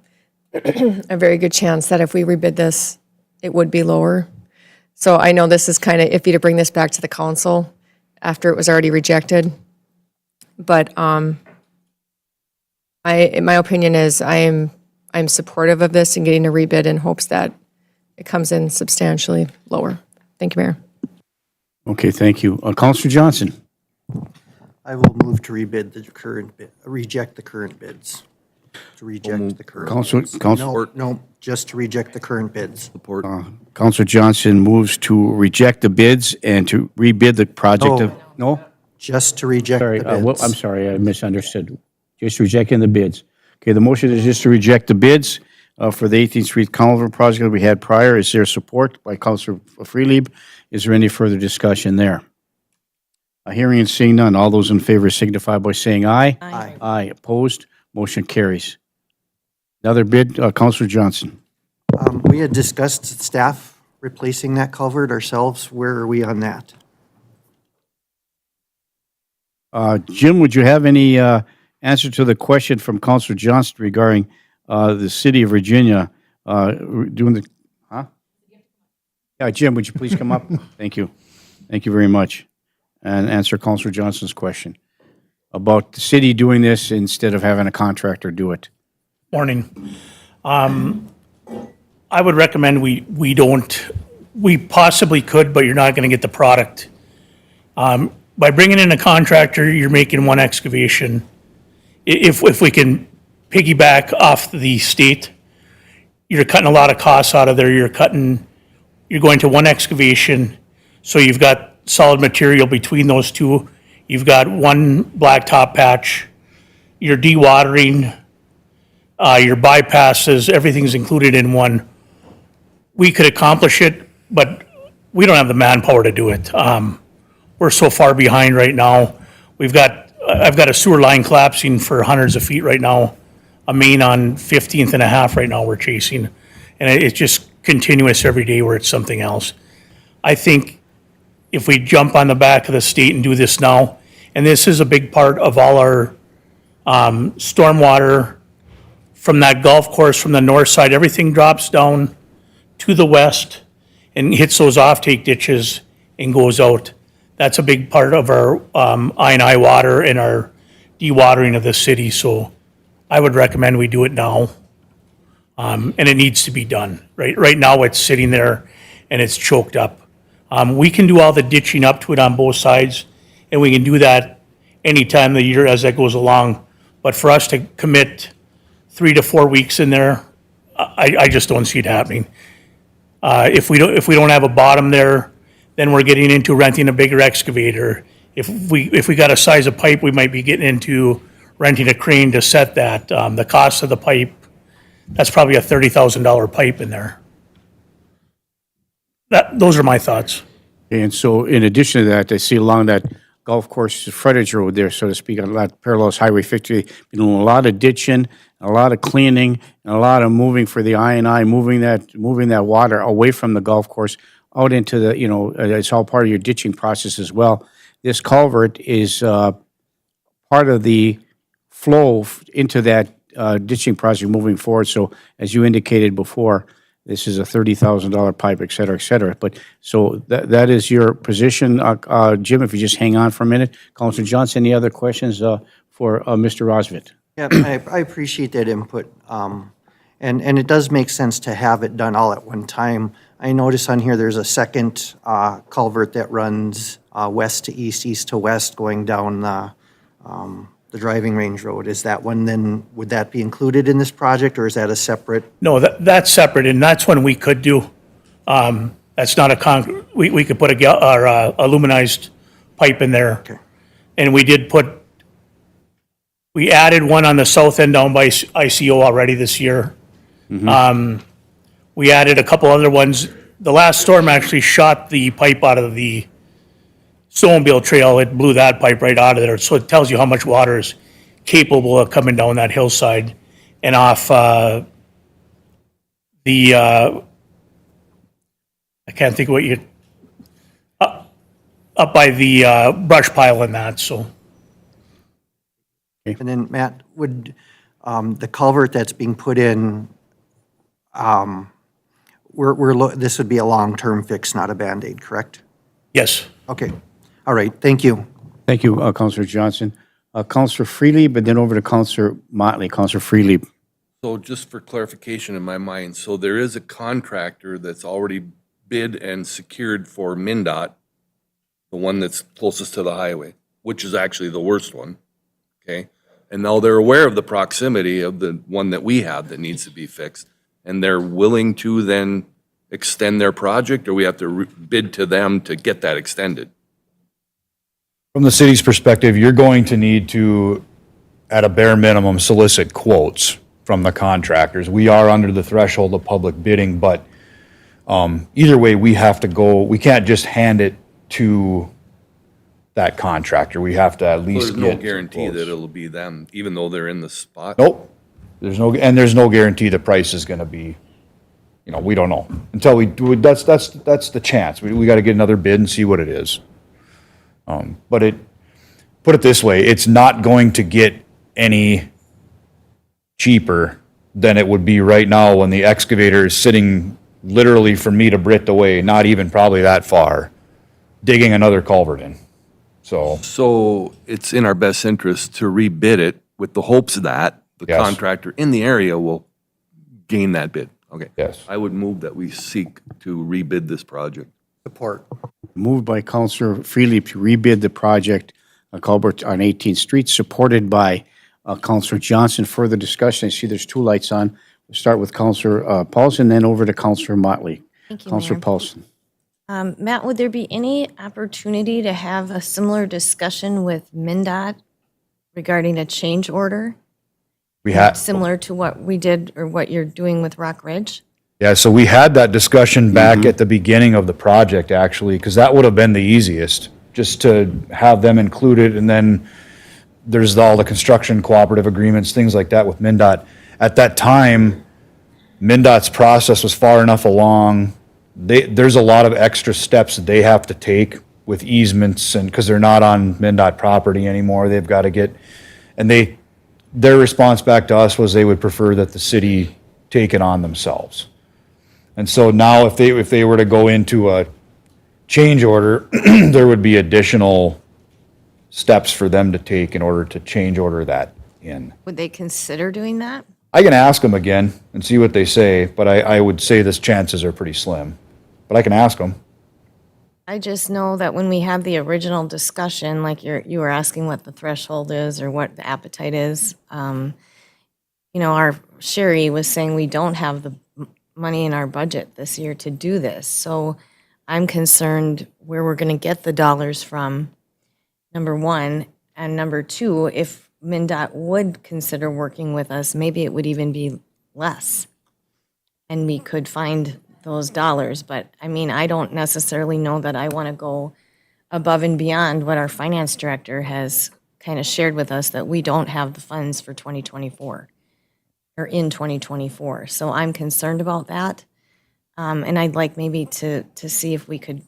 very good chance that if we rebid this, it would be lower. So I know this is kind of iffy to bring this back to the council after it was already rejected. But my opinion is I'm supportive of this and getting a rebid in hopes that it comes in substantially lower. Thank you, Mayor. Okay, thank you. Councilor Johnson? I will move to rebid the current bid, reject the current bids. To reject the current bids. No, just to reject the current bids. Councilor Johnson moves to reject the bids and to rebid the project. No? Just to reject Sorry, the bids. I'm sorry, I misunderstood. Just rejecting the bids. Okay, the motion is just to reject the bids for the 18th Street Culvert project that we had prior. Is there support by Councilor Freelieb? Is there any further discussion there? Hearing and seeing none, all those in favor signify by saying aye. Aye. Aye, opposed, motion carries. Another bid, Councilor Johnson. We had discussed staff replacing that culvert ourselves. Where are we on that? Jim, would you have any answer to the question from Councilor Johnson regarding the city of Virginia doing the, Yeah, Jim, would you please come up? Thank you. Thank you very much. And answer Councilor Johnson's question about the city doing this instead of having a contractor do it. Morning. I would recommend we don't, we possibly could, but you're not going to get the product. By bringing in a contractor, you're making one excavation. If we can piggyback off the state, you're cutting a lot of costs out of there. You're going to one excavation, so you've got solid material between those two. You've got one blacktop patch. Your dewatering, your bypasses, everything's included in one. We could accomplish it, but we don't have the manpower to do it. We're so far behind right now. I've got a sewer line collapsing for hundreds of feet right now. a main on 15th and a half right now we're chasing. And it's just continuous every day where it's something else. I think if we jump on the back of the state and do this now, and this is a big part of all our stormwater from that golf course from the north side, everything drops down to the west and hits those offtake ditches and goes out. That's a big part of our I&I water and our dewatering of the city. So I would recommend we do it now. And it needs to be done. Right now, it's sitting there and it's choked up. We can do all the ditching up to it on both sides, and we can do that any time of the year as that goes along. But for us to commit 3 to 4 weeks in there, I just don't see it happening. If we don't have a bottom there, then we're getting into renting a bigger excavator. If we got a size of pipe, we might be getting into renting a crane to set that. The cost of the pipe, that's probably a $30,000 pipe in there. Those are my thoughts. And so in addition to that, I see along that golf course frontage road there, so to speak, on that parallels Highway 50, been doing a lot of ditching, a lot of cleaning, and a lot of moving for the I&I, moving that water away from the golf course out into the, it's all part of your ditching process as well. This culvert is part of the flow into that ditching project moving forward. So as you indicated before, this is a $30,000 pipe, et cetera, et cetera. But so that is your position. Jim, if you just hang on for a minute. Councilor Johnson, any other questions for Mr. Rosvit? Yeah, I appreciate that input. And it does make sense to have it done all at one time. I notice on here there's a second culvert that runs west to east, east to west, going down the driving range road. Is that one then, would that be included in this project, or is that a separate? No, that's separate, and that's one we could do. That's not a concrete, we could put our aluminized pipe in there. Okay. And we added one on the south end down by ICO already this year. We added a couple other ones. The last storm actually shot the pipe out of the snowmobile trail. It blew that pipe right out of there. So it tells you how much water is capable of coming down that hillside and off I can't think of what you, up by the brush pile and that, so. And then, Matt, would the culvert that's being put in, this would be a long-term fix, not a Band-Aid, correct? Yes. Okay. All right. Thank you. Thank you, Councilor Johnson. Councilor Freely, but then over to Councilor Motley. Councilor Freely. So just for clarification in my mind, so there is a contractor that's already bid and secured for MnDOT, the one that's closest to the highway, which is actually the worst one, okay? And now they're aware of the proximity of the one that we have that needs to be fixed, and they're willing to then extend their project, or we have to bid to them to get that extended? From the city's perspective, you're going to need to, at a bare minimum, solicit quotes from the contractors. We are under the threshold of public bidding, but either way, we have to go, we can't just hand it to that contractor. We have to at So least there's no get guarantee quotes. that it'll be them, even though they're in the spot? Nope. There's no guarantee the price is gonna be, we don't know. Until we do, that's the chance. We gotta get another bid and see what it is. But put it this way, it's not going to get any cheaper than it would be right now when the excavator is sitting literally from me to Britt away, not even probably that far, digging another culvert in. So it's in our best interest to rebid it with the hopes that the Yes. contractor in the area will gain that bid. Okay. Yes. I would move that we seek to rebid this project. Support. Moved by Councilor Freely to rebid the project, culvert on 18th Street, supported by Councilor Johnson. Further discussion. I see there's two lights on. We'll start with Councilor Paulson, then over to Councilor Motley. Thank you, Councilor Mayor. Paulson. Matt, would there be any opportunity to have a similar discussion with MnDOT regarding a change order? We had, Similar to what we did or what you're doing with Rock Ridge? yeah, so we had that discussion back at the beginning of the project, actually, because that would have been the easiest, just to have them included, and then there's all the construction cooperative agreements, things like that with MnDOT. at that time, MnDOT's process was far enough along. There's a lot of extra steps that they have to take with easements and, because they're not on MnDOT property anymore, they've got to get, and their response back to us was they would prefer that the city take it on themselves. And so now if they were to go into a change order, there would be additional steps for them to take in order to change order that in. Would they consider doing that? I can ask them again and see what they say, but I would say this chances are pretty slim. But I can ask them. I just know that when we had the original discussion, like you were asking what the threshold is or what the appetite is, our Sherry was saying we don't have the money in our budget this year to do this. So I'm concerned where we're going to get the dollars from, number one. And number two, if MnDOT would consider working with us, maybe it would even be less. And we could find those dollars. But I mean, I don't necessarily know that I want to go above and beyond what our finance director has kind of shared with us, that we don't have the funds for 2024 or in 2024. So I'm concerned about that. And I'd like maybe to see if we could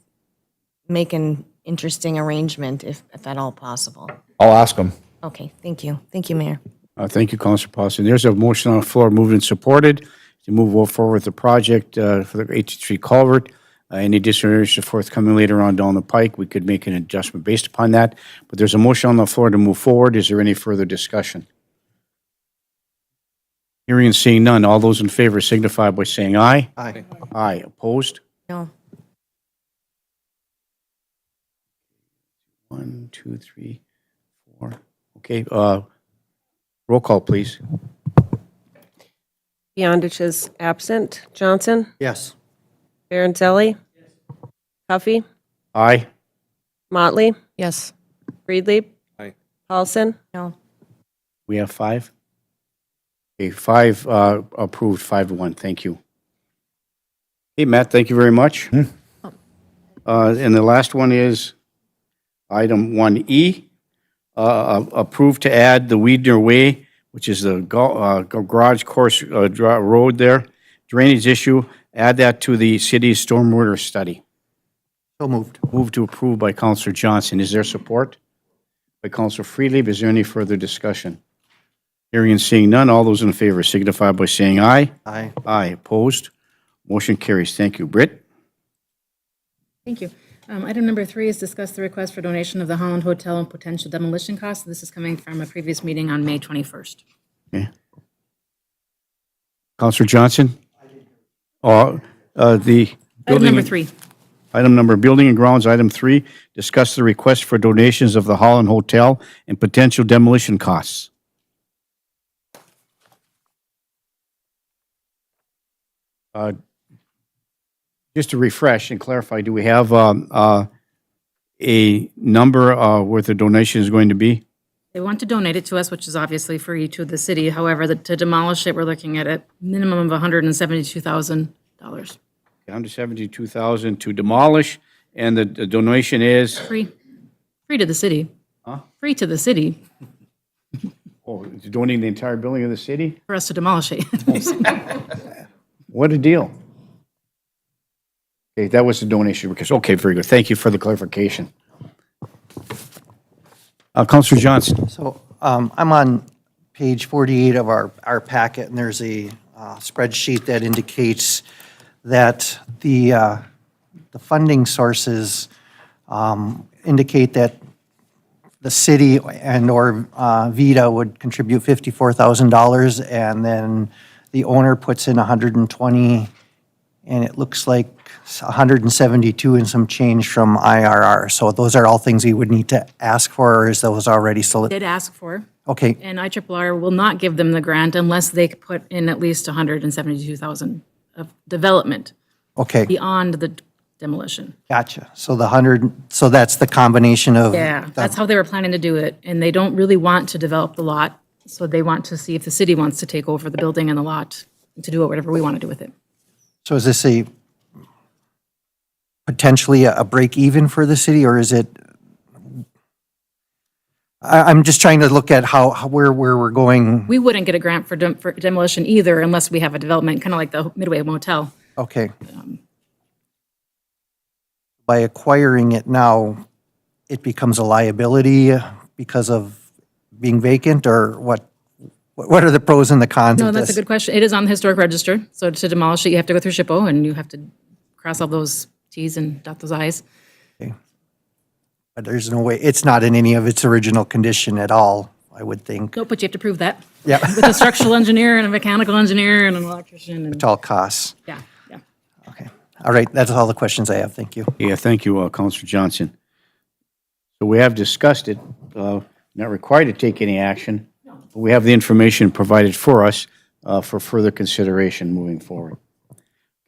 make an interesting arrangement, if at all possible. I'll ask them. Okay, thank you. Thank you, Mayor. Thank you, Councilor Paulson. There's a motion on the floor, moved and supported, to move forward with the project for the 18th Street culvert. Any additional information forthcoming later on down the pike, we could make an adjustment based upon that. But there's a motion on the floor to move forward. Is there any further discussion? Hearing and seeing none, all those in favor signify by saying aye. Aye. Aye. Opposed? No. 1, 2, 3, 4. Okay, roll call, please. Beyondich is absent. Johnson? Yes. Baranzelli? Huffy? Aye. Motley? Yes. Friedlieb? Aye. Paulson? No. We have 5? Okay, 5 approved, 5-1. Thank you. Hey, Matt, thank you very much. And the last one is item 1E, approved to add the Weidner Way, which is the garage course road there, drainage issue, add that to the city's stormwater study. So moved. Move to approve by Councilor Johnson. Is there support? By Councilor Friedlieb. Is there any further discussion? Hearing and seeing none, all those in favor signify by saying aye. Aye. Aye. Opposed? Motion carries. Thank you. Britt? Thank you. Item number 3 is discuss the request for donation of the Holland Hotel and potential demolition costs. This is coming from a previous meeting on May 21st. Okay. Councilor Johnson? The Item building. number 3. Item number, Building and Grounds, item 3, discuss the request for donations of the Holland Hotel and potential demolition costs. Just to refresh and clarify, do we have a number where the donation is going to be? They want to donate it to us, which is obviously free to the city. However, to demolish it, we're looking at a minimum of $172,000. $172,000 to demolish, and the donation is, Free to the city. Free to the city donating the entire building of the city? for us to demolish it. What a deal. Okay, that was the donation request. Okay, very good. Thank you for the clarification. Councilor Johnson. So I'm on page 48 of our packet, and there's a spreadsheet that indicates that the funding sources indicate that the city and/or VITA would contribute $54,000, and then the owner puts in 120, and it looks like 172 and some change from IRR. So those are all things we would need to ask for, or is those already Did ask for, Okay, and IRRR will not give them the grant unless they put in at least $172,000 of development okay, beyond the demolition. gotcha. So the 100, so that's the combination of. Yeah, that's how they were planning to do it, and they don't really want to develop the lot, so they want to see if the city wants to take over the building and the lot to do whatever we want to do with it. So is this a potentially a break even for the city, or is it, I'm just trying to look at where we're going. We wouldn't get a grant for demolition either unless we have a development, kind of like the Midway Motel. Okay. By acquiring it now, it becomes a liability because of being vacant, or what? What are the pros and the cons No, of that's a this? good question. It is on the historic register, so to demolish it, you have to go through SHPO, and you have to cross all those Ts and dot those Is. But there's no way, it's not in any of its original condition at all, I would think, Nope, but you have to prove that Yeah. with a structural engineer and a mechanical engineer and an electrician, and, at all costs. yeah, yeah. Okay. All right, that's all the questions I have. Thank you. Yeah, thank you, Counselor Johnson. So we have discussed it, not required to take any action, but we have the information provided for us for further consideration moving forward.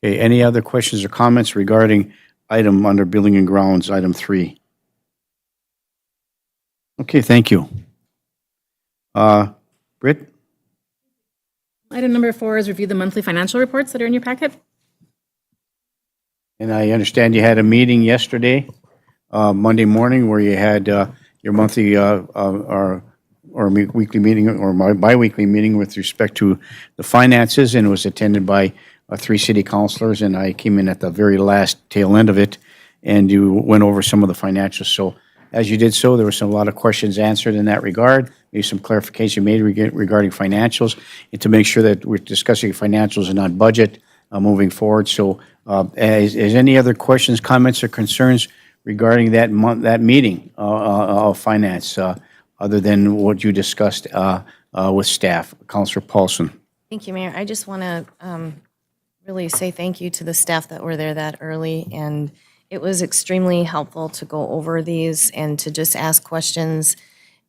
Okay, any other questions or comments regarding item under Building and Grounds, item 3? Okay, thank you. Britt? Item number 4 is review the monthly financial reports that are in your packet. And I understand you had a meeting yesterday, Monday morning, where you had your monthly or weekly meeting or bi-weekly meeting with respect to the finances, and it was attended by 3 city councilors, and I came in at the very last tail end of it, and you went over some of the financials. So as you did so, there were a lot of questions answered in that regard, maybe some clarification made regarding financials, and to make sure that we're discussing financials and not budget moving forward. So is any other questions, comments, or concerns regarding that meeting of finance, other than what you discussed with staff? Councilor Paulson. Thank you, Mayor. I just want to really say thank you to the staff that were there that early, and it was extremely helpful to go over these and to just ask questions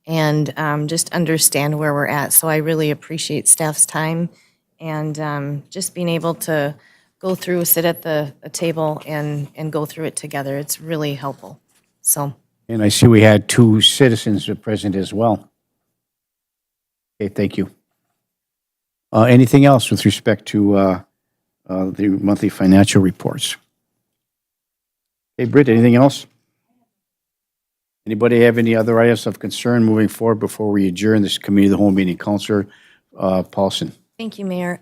and just understand where we're at. So I really appreciate staff's time and just being able to go through, sit at a table and go through it together. It's really helpful. So. And I see we had 2 citizens present as well. Okay, thank you. Anything else with respect to the monthly financial reports? Hey, Britt, anything else? Anybody have any other items of concern moving forward before we adjourn this committee of the whole meeting? Councilor Paulson. Thank you, Mayor.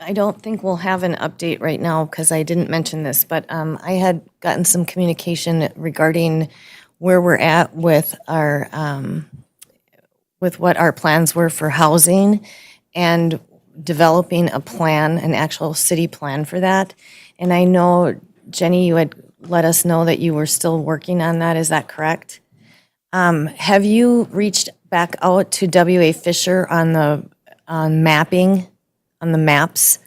I don't think we'll have an update right now because I didn't mention this, but I had gotten some communication regarding where we're at with what our plans were for housing and developing a plan, an actual city plan for that. And I know, Jenny, you had let us know that you were still working on that. Is that correct? Have you reached back out to W.A. Fisher on mapping, on the maps?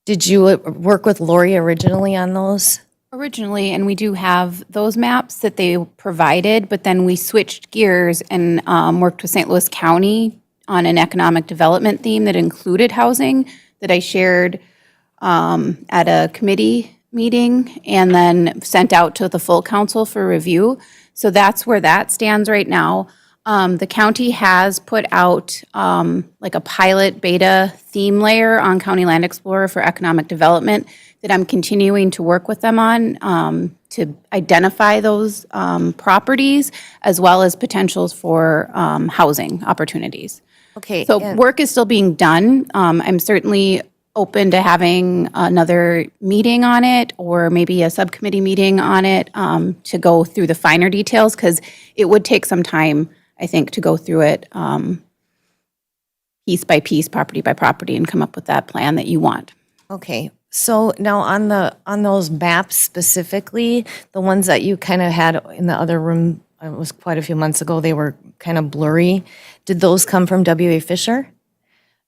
Did you work with Lori originally on those? Originally, and we do have those maps that they provided, but then we switched gears and worked with St. Louis County on an economic development theme that included housing that I shared at a committee meeting and then sent out to the full council for review. So that's where that stands right now. The county has put out like a pilot beta theme layer on County Land Explorer for economic development that I'm continuing to work with them on to identify those properties as well as potentials for housing opportunities. Okay. So work is still being done. I'm certainly open to having another meeting on it or maybe a subcommittee meeting on it to go through the finer details because it would take some time, I think, to go through it piece by piece, property by property, and come up with that plan that you want. Okay. So now on those maps specifically, the ones that you kind of had in the other room, it was quite a few months ago, they were kind of blurry. Did those come from W.A. Fisher?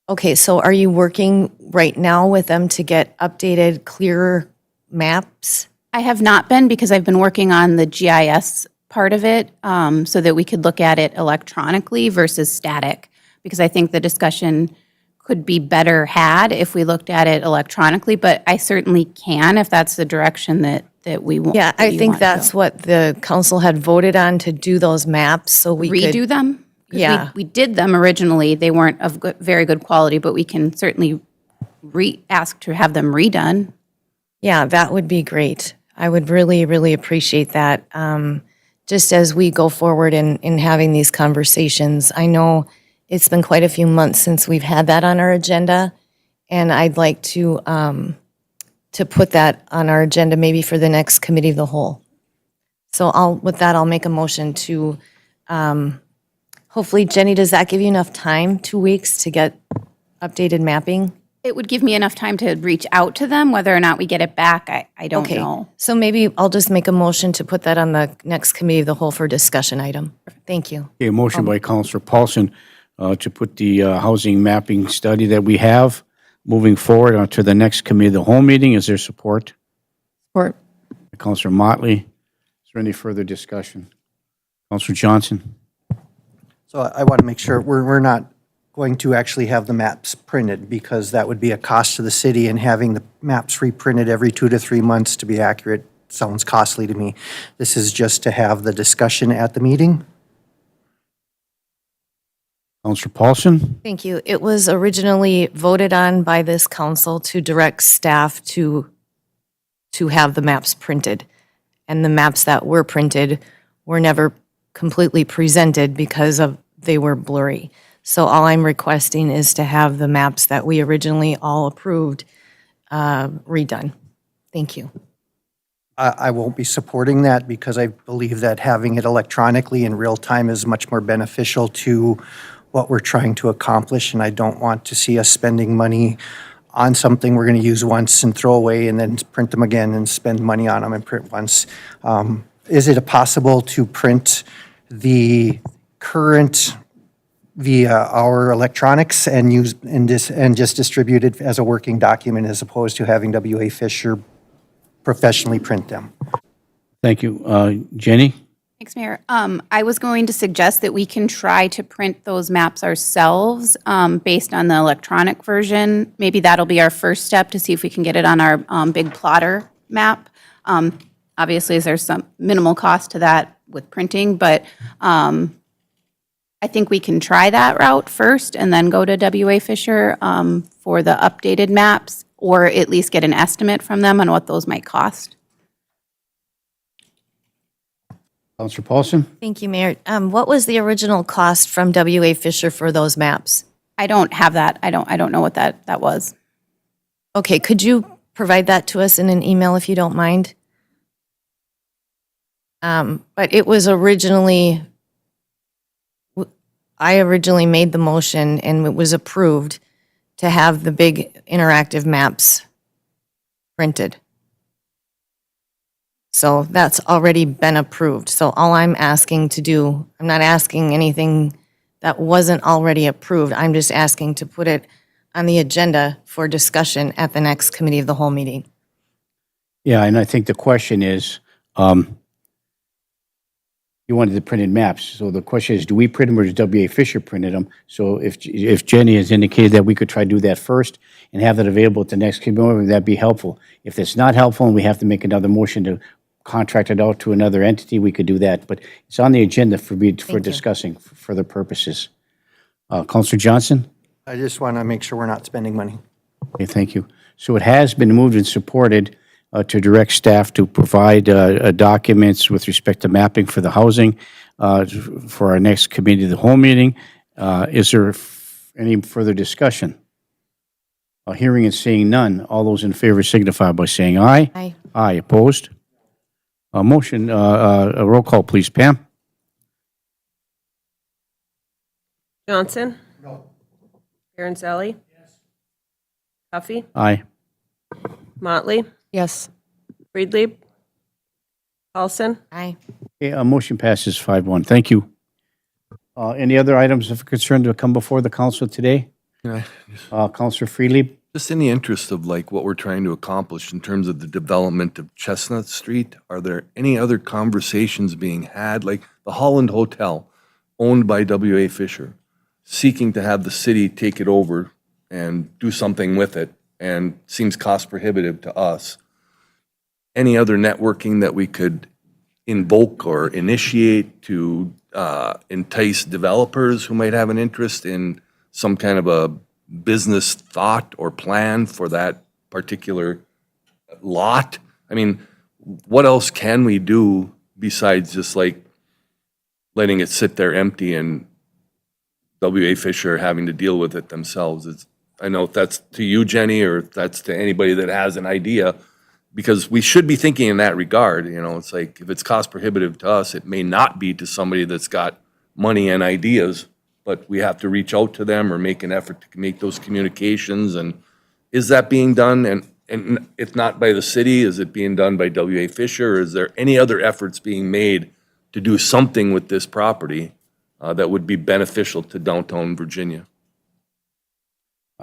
Okay, so are you working right now with them to get updated, clearer maps? I have not been because I've been working on the GIS part of it so that we could look at it electronically versus static, because I think the discussion could be better had if we looked at it electronically, but I certainly can if that's the direction that we want. Yeah, I think that's what the council had voted on, to do those maps so we could redo them. 'Cause Yeah. we did them originally. They weren't of very good quality, but we can certainly ask to have them redone. Yeah, that would be great. I would really, really appreciate that. just as we go forward in having these conversations. I know it's been quite a few months since we've had that on our agenda, and I'd like to put that on our agenda maybe for the next committee of the whole. So with that, I'll make a motion to, hopefully, Jenny, does that give you enough time, 2 weeks, to get updated mapping? It would give me enough time to reach out to them. Whether or not we get it back, I don't Okay, know. so maybe I'll just make a motion to put that on the next committee of the whole for discussion item. Thank you. Okay, a motion by Counselor Paulson to put the housing mapping study that we have moving forward onto the next committee of the whole meeting. Is there support? Support. Counselor Motley. Is there any further discussion? Counselor Johnson? So I want to make sure we're not going to actually have the maps printed, because that would be a cost to the city, and having the maps reprinted every 2 to 3 months to be accurate sounds costly to me. This is just to have the discussion at the meeting. Counselor Paulson? Thank you. It was originally voted on by this council to direct staff to have the maps printed. And the maps that were printed were never completely presented because they were blurry. So all I'm requesting is to have the maps that we originally all approved redone. Thank you. I won't be supporting that, because I believe that having it electronically in real time is much more beneficial to what we're trying to accomplish, and I don't want to see us spending money on something we're going to use once and throw away, and then print them again and spend money on them and print once. Is it possible to print the current via our electronics and use and just distribute it as a working document, as opposed to having W.A. Fisher professionally print them? Thank you. Jenny? Thanks, Mayor. I was going to suggest that we can try to print those maps ourselves based on the electronic version. Maybe that'll be our first step to see if we can get it on our big plotter map. Obviously, there's some minimal cost to that with printing, but I think we can try that route first and then go to W.A. Fisher for the updated maps, or at least get an estimate from them on what those might cost. Counselor Paulson? Thank you, Mayor. What was the original cost from W.A. Fisher for those maps? I don't have that. I don't know what that was. Okay, could you provide that to us in an email if you don't mind? But it was originally, I originally made the motion and it was approved to have the big interactive maps printed. So that's already been approved. So all I'm asking to do, I'm not asking anything that wasn't already approved. I'm just asking to put it on the agenda for discussion at the next committee of the whole meeting. Yeah, and I think the question is, you wanted the printed maps. So the question is, do we print them or does W.A. Fisher printed them? So if Jenny has indicated that we could try to do that first and have that available at the next committee, that'd be helpful. If that's not helpful and we have to make another motion to contract it out to another entity, we could do that. But it's on the agenda for discussing for further purposes. Councilor Johnson? I just want to make sure we're not spending money. Okay, thank you. So it has been moved and supported to direct staff to provide documents with respect to mapping for the housing for our next committee of the whole meeting. Is there any further discussion? Hearing and seeing none, all those in favor signify by saying aye. Aye. Aye, opposed? Motion, a roll call, please, Pam. Johnson? No. Baranzelli? Yes. Huffy? Aye. Motley? Yes. Friedlieb? Paulson? Aye. Okay, motion passes 5-1. Thank you. Any other items of concern to come before the council today? Councilor Freely? Just in the interest of like what we're trying to accomplish in terms of the development of Chestnut Street, are there any other conversations being had? Like the Holland Hotel, owned by W.A. Fisher, seeking to have the city take it over and do something with it, and seems cost prohibitive to us. Any other networking that we could invoke or initiate to entice developers who might have an interest in some kind of a business thought or plan for that particular lot? I mean, what else can we do besides just like letting it sit there empty and W.A. Fisher having to deal with it themselves. I know if that's to you, Jenny, or if that's to anybody that has an idea, because we should be thinking in that regard. It's like, if it's cost prohibitive to us, it may not be to somebody that's got money and ideas, but we have to reach out to them or make an effort to make those communications. And is that being done? And if not by the city, is it being done by W.A. Fisher? Or is there any other efforts being made to do something with this property that would be beneficial to downtown Virginia?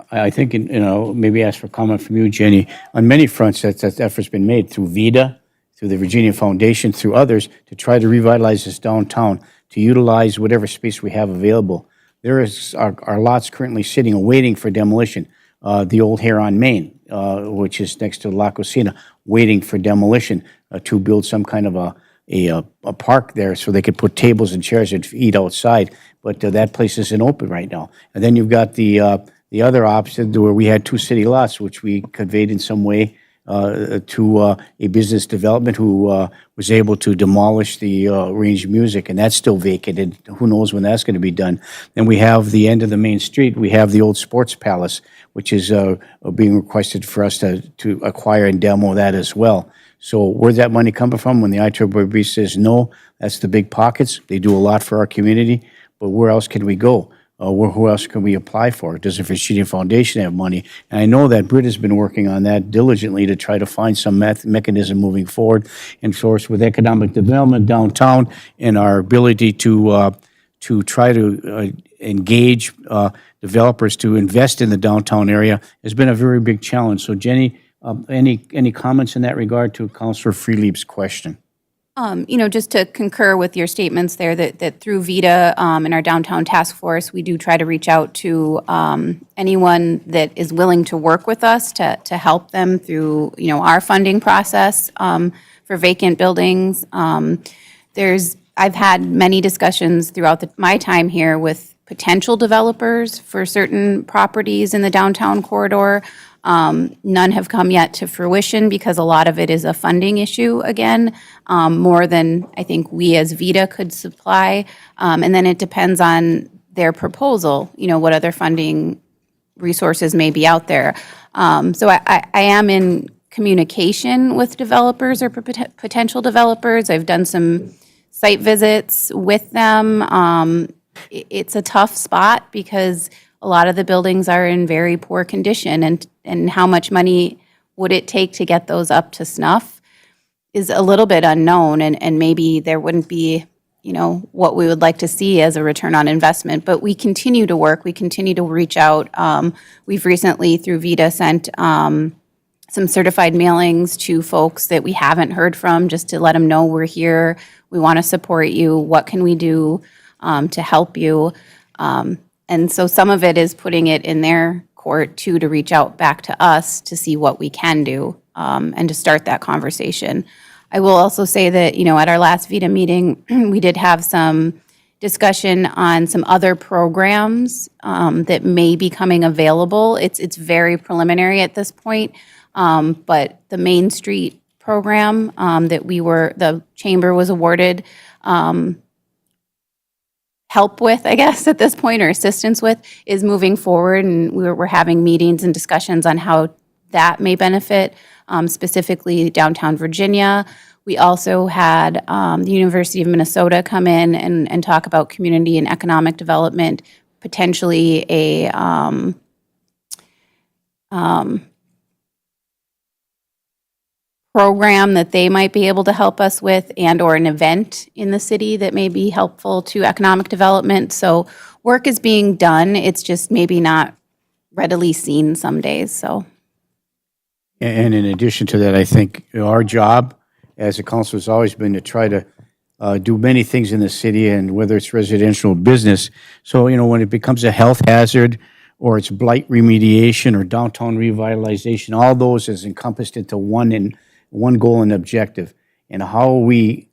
I think, maybe ask for comment from you, Jenny. On many fronts, that effort's been made through VITA, through the Virginia Foundation, through others, to try to revitalize this downtown, to utilize whatever space we have available. There are lots currently sitting and waiting for demolition. The old Huron Main, which is next to La Cocina, waiting for demolition to build some kind of a park there so they could put tables and chairs and eat outside. But that place isn't open right now. And then you've got the other option where we had two city lots, which we conveyed in some way to a business development who was able to demolish the Range Music, and that's still vacated. Who knows when that's going to be done? Then we have the end of the main street. We have the old Sports Palace, which is being requested for us to acquire and demo that as well. So where's that money coming from? When the IEEE says no, that's the big pockets. They do a lot for our community, but where else can we go? Who else can we apply for? Does the Virginia Foundation have money? And I know that Britt has been working on that diligently to try to find some mechanism moving forward. And of course, with economic development downtown and our ability to try to engage developers to invest in the downtown area has been a very big challenge. So, Jenny, any comments in that regard to Councilor Freelieb's question? Just to concur with your statements there, that through VITA and our downtown task force, we do try to reach out to anyone that is willing to work with us to help them through, our funding process for vacant buildings. I've had many discussions throughout my time here with potential developers for certain properties in the downtown corridor. None have come yet to fruition because a lot of it is a funding issue again, more than I think we as VITA could supply. And then it depends on their proposal, what other funding resources may be out there. So I am in communication with developers or potential developers. I've done some site visits with them. It's a tough spot because a lot of the buildings are in very poor condition, and how much money would it take to get those up to snuff is a little bit unknown, and maybe there wouldn't be, what we would like to see as a return on investment. But we continue to work, we continue to reach out. We've recently, through VITA, sent some certified mailings to folks that we haven't heard from, just to let them know we're here, we want to support you, what can we do to help you. And so some of it is putting it in their court, too, to reach out back to us to see what we can do and to start that conversation. I will also say that, at our last VITA meeting, we did have some discussion on some other programs that may be coming available. It's very preliminary at this point, but the Main Street program that the chamber was awarded help with, I guess, at this point, or assistance with, is moving forward, and we're having meetings and discussions on how that may benefit, specifically downtown Virginia. We also had the University of Minnesota come in and talk about community and economic development, potentially a program that they might be able to help us with, and or an event in the city that may be helpful to economic development. So work is being done. It's just maybe not readily seen some days, so. And in addition to that, I think our job as a council has always been to try to do many things in the city, and whether it's residential or business. So, when it becomes a health hazard, or it's blight remediation or downtown revitalization, all those is encompassed into one goal and objective. And how we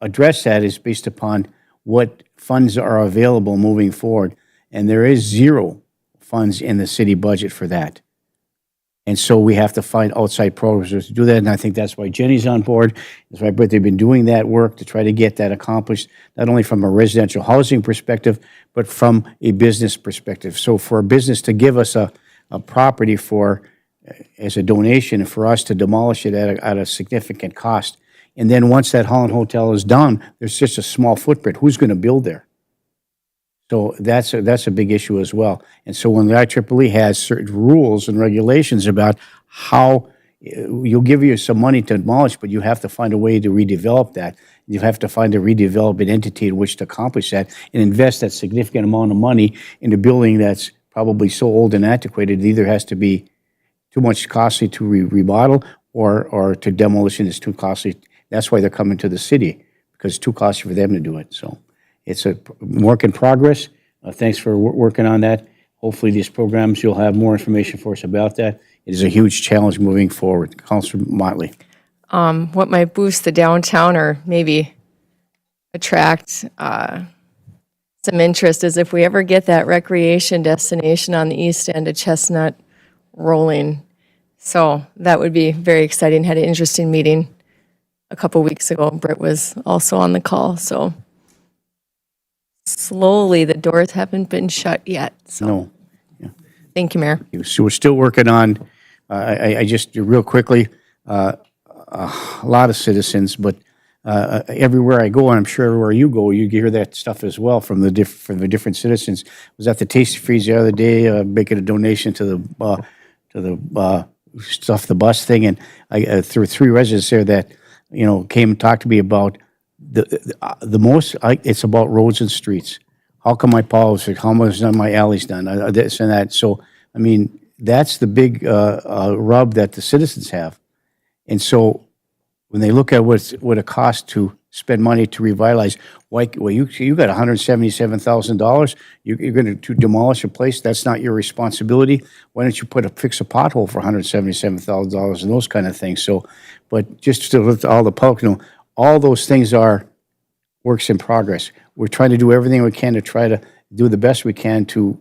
address that is based upon what funds are available moving forward. And there is zero funds in the city budget for that. And so we have to find outside programs to do that, and I think that's why Jenny's on board. That's why, but they've been doing that work to try to get that accomplished, not only from a residential housing perspective, but from a business perspective. So for a business to give us a property for, as a donation, and for us to demolish it at a significant cost, and then once that Holland Hotel is done, there's just a small footprint. Who's going to build there? So that's a big issue as well. And so when the IEEE has certain rules and regulations about how you'll give you some money to demolish, but you have to find a way to redevelop that. You have to find a redevelopment entity in which to accomplish that and invest that significant amount of money in a building that's probably so old and antiquated, it either has to be too much costly to remodel or to demolition is too costly. That's why they're coming to the city, because it's too costly for them to do it. So it's a work in progress. Thanks for working on that. Hopefully these programs, you'll have more information for us about that. It is a huge challenge moving forward. Councilor Motley. What might boost the downtown or maybe attract some interest is if we ever get that recreation destination on the east end of Chestnut rolling. So that would be very exciting. Had an interesting meeting a couple weeks ago. Britt was also on the call. So slowly, the doors haven't been shut yet. So No. thank you, Mayor. So we're still working on, I just, real quickly, a lot of citizens, but everywhere I go, and I'm sure everywhere you go, you hear that stuff as well from the different citizens. I was at the Tasty Freeze the other day, making a donation to the stuff, the bus thing, and I there were 3 residents there that, came and talked to me about the most. It's about roads and streets. How come my policy? How much done my alleys done? This and that. So I mean, that's the big rub that the citizens have. And so when they look at what it costs to spend money to revitalize, you got $177,000. You're going to demolish a place. That's not your responsibility. Why don't you fix a pothole for $177,000 and those kind of things? So, but just to let all the public know, all those things are works in progress. We're trying to do everything we can to try to do the best we can to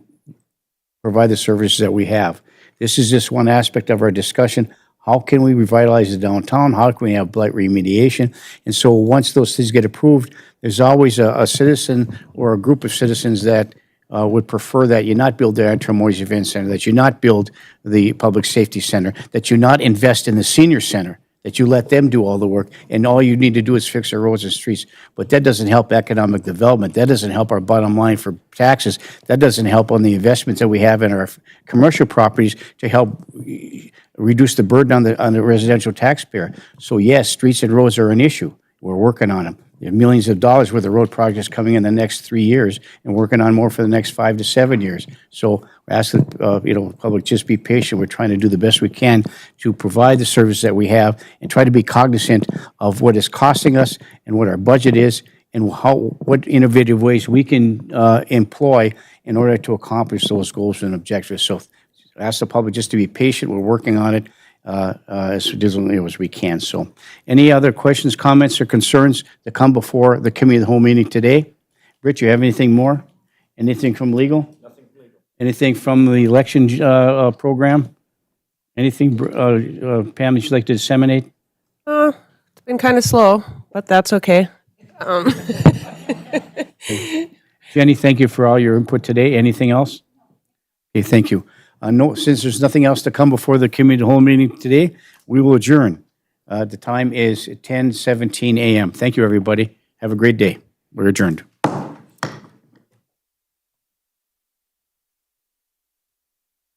provide the services that we have. This is just one aspect of our discussion. How can we revitalize the downtown? How can we have blight remediation? And so once those things get approved, there's always a citizen or a group of citizens that would prefer that you not build the Antromoyes Event Center, that you not build the Public Safety Center, that you not invest in the Senior Center, that you let them do all the work, and all you need to do is fix our roads and streets. But that doesn't help economic development. That doesn't help our bottom line for taxes. That doesn't help on the investments that we have in our commercial properties to help reduce the burden on the residential taxpayer. So yes, streets and roads are an issue. We're working on them. There are millions of dollars worth of road projects coming in the next 3 years, and working on more for the next 5 to 7 years. So we're asking, public, just be patient. We're trying to do the best we can to provide the service that we have, and try to be cognizant of what it's costing us and what our budget is, and what innovative ways we can employ in order to accomplish those goals and objectives. So I ask the public just to be patient. We're working on it as diligently as we can. So any other questions, comments, or concerns that come before the committee of the whole meeting today? Rich, you have anything more? Anything from legal? Nothing legal. Anything from the election program? Anything, Pam, that you'd like to disseminate? It's been kind of slow, but that's okay. Jenny, thank you for all your input today. Anything else? Okay, thank you. No, since there's nothing else to come before the committee of the whole meeting today, we will adjourn. The time is 10:17 a.m. Thank you, everybody. Have a great day. We're adjourned.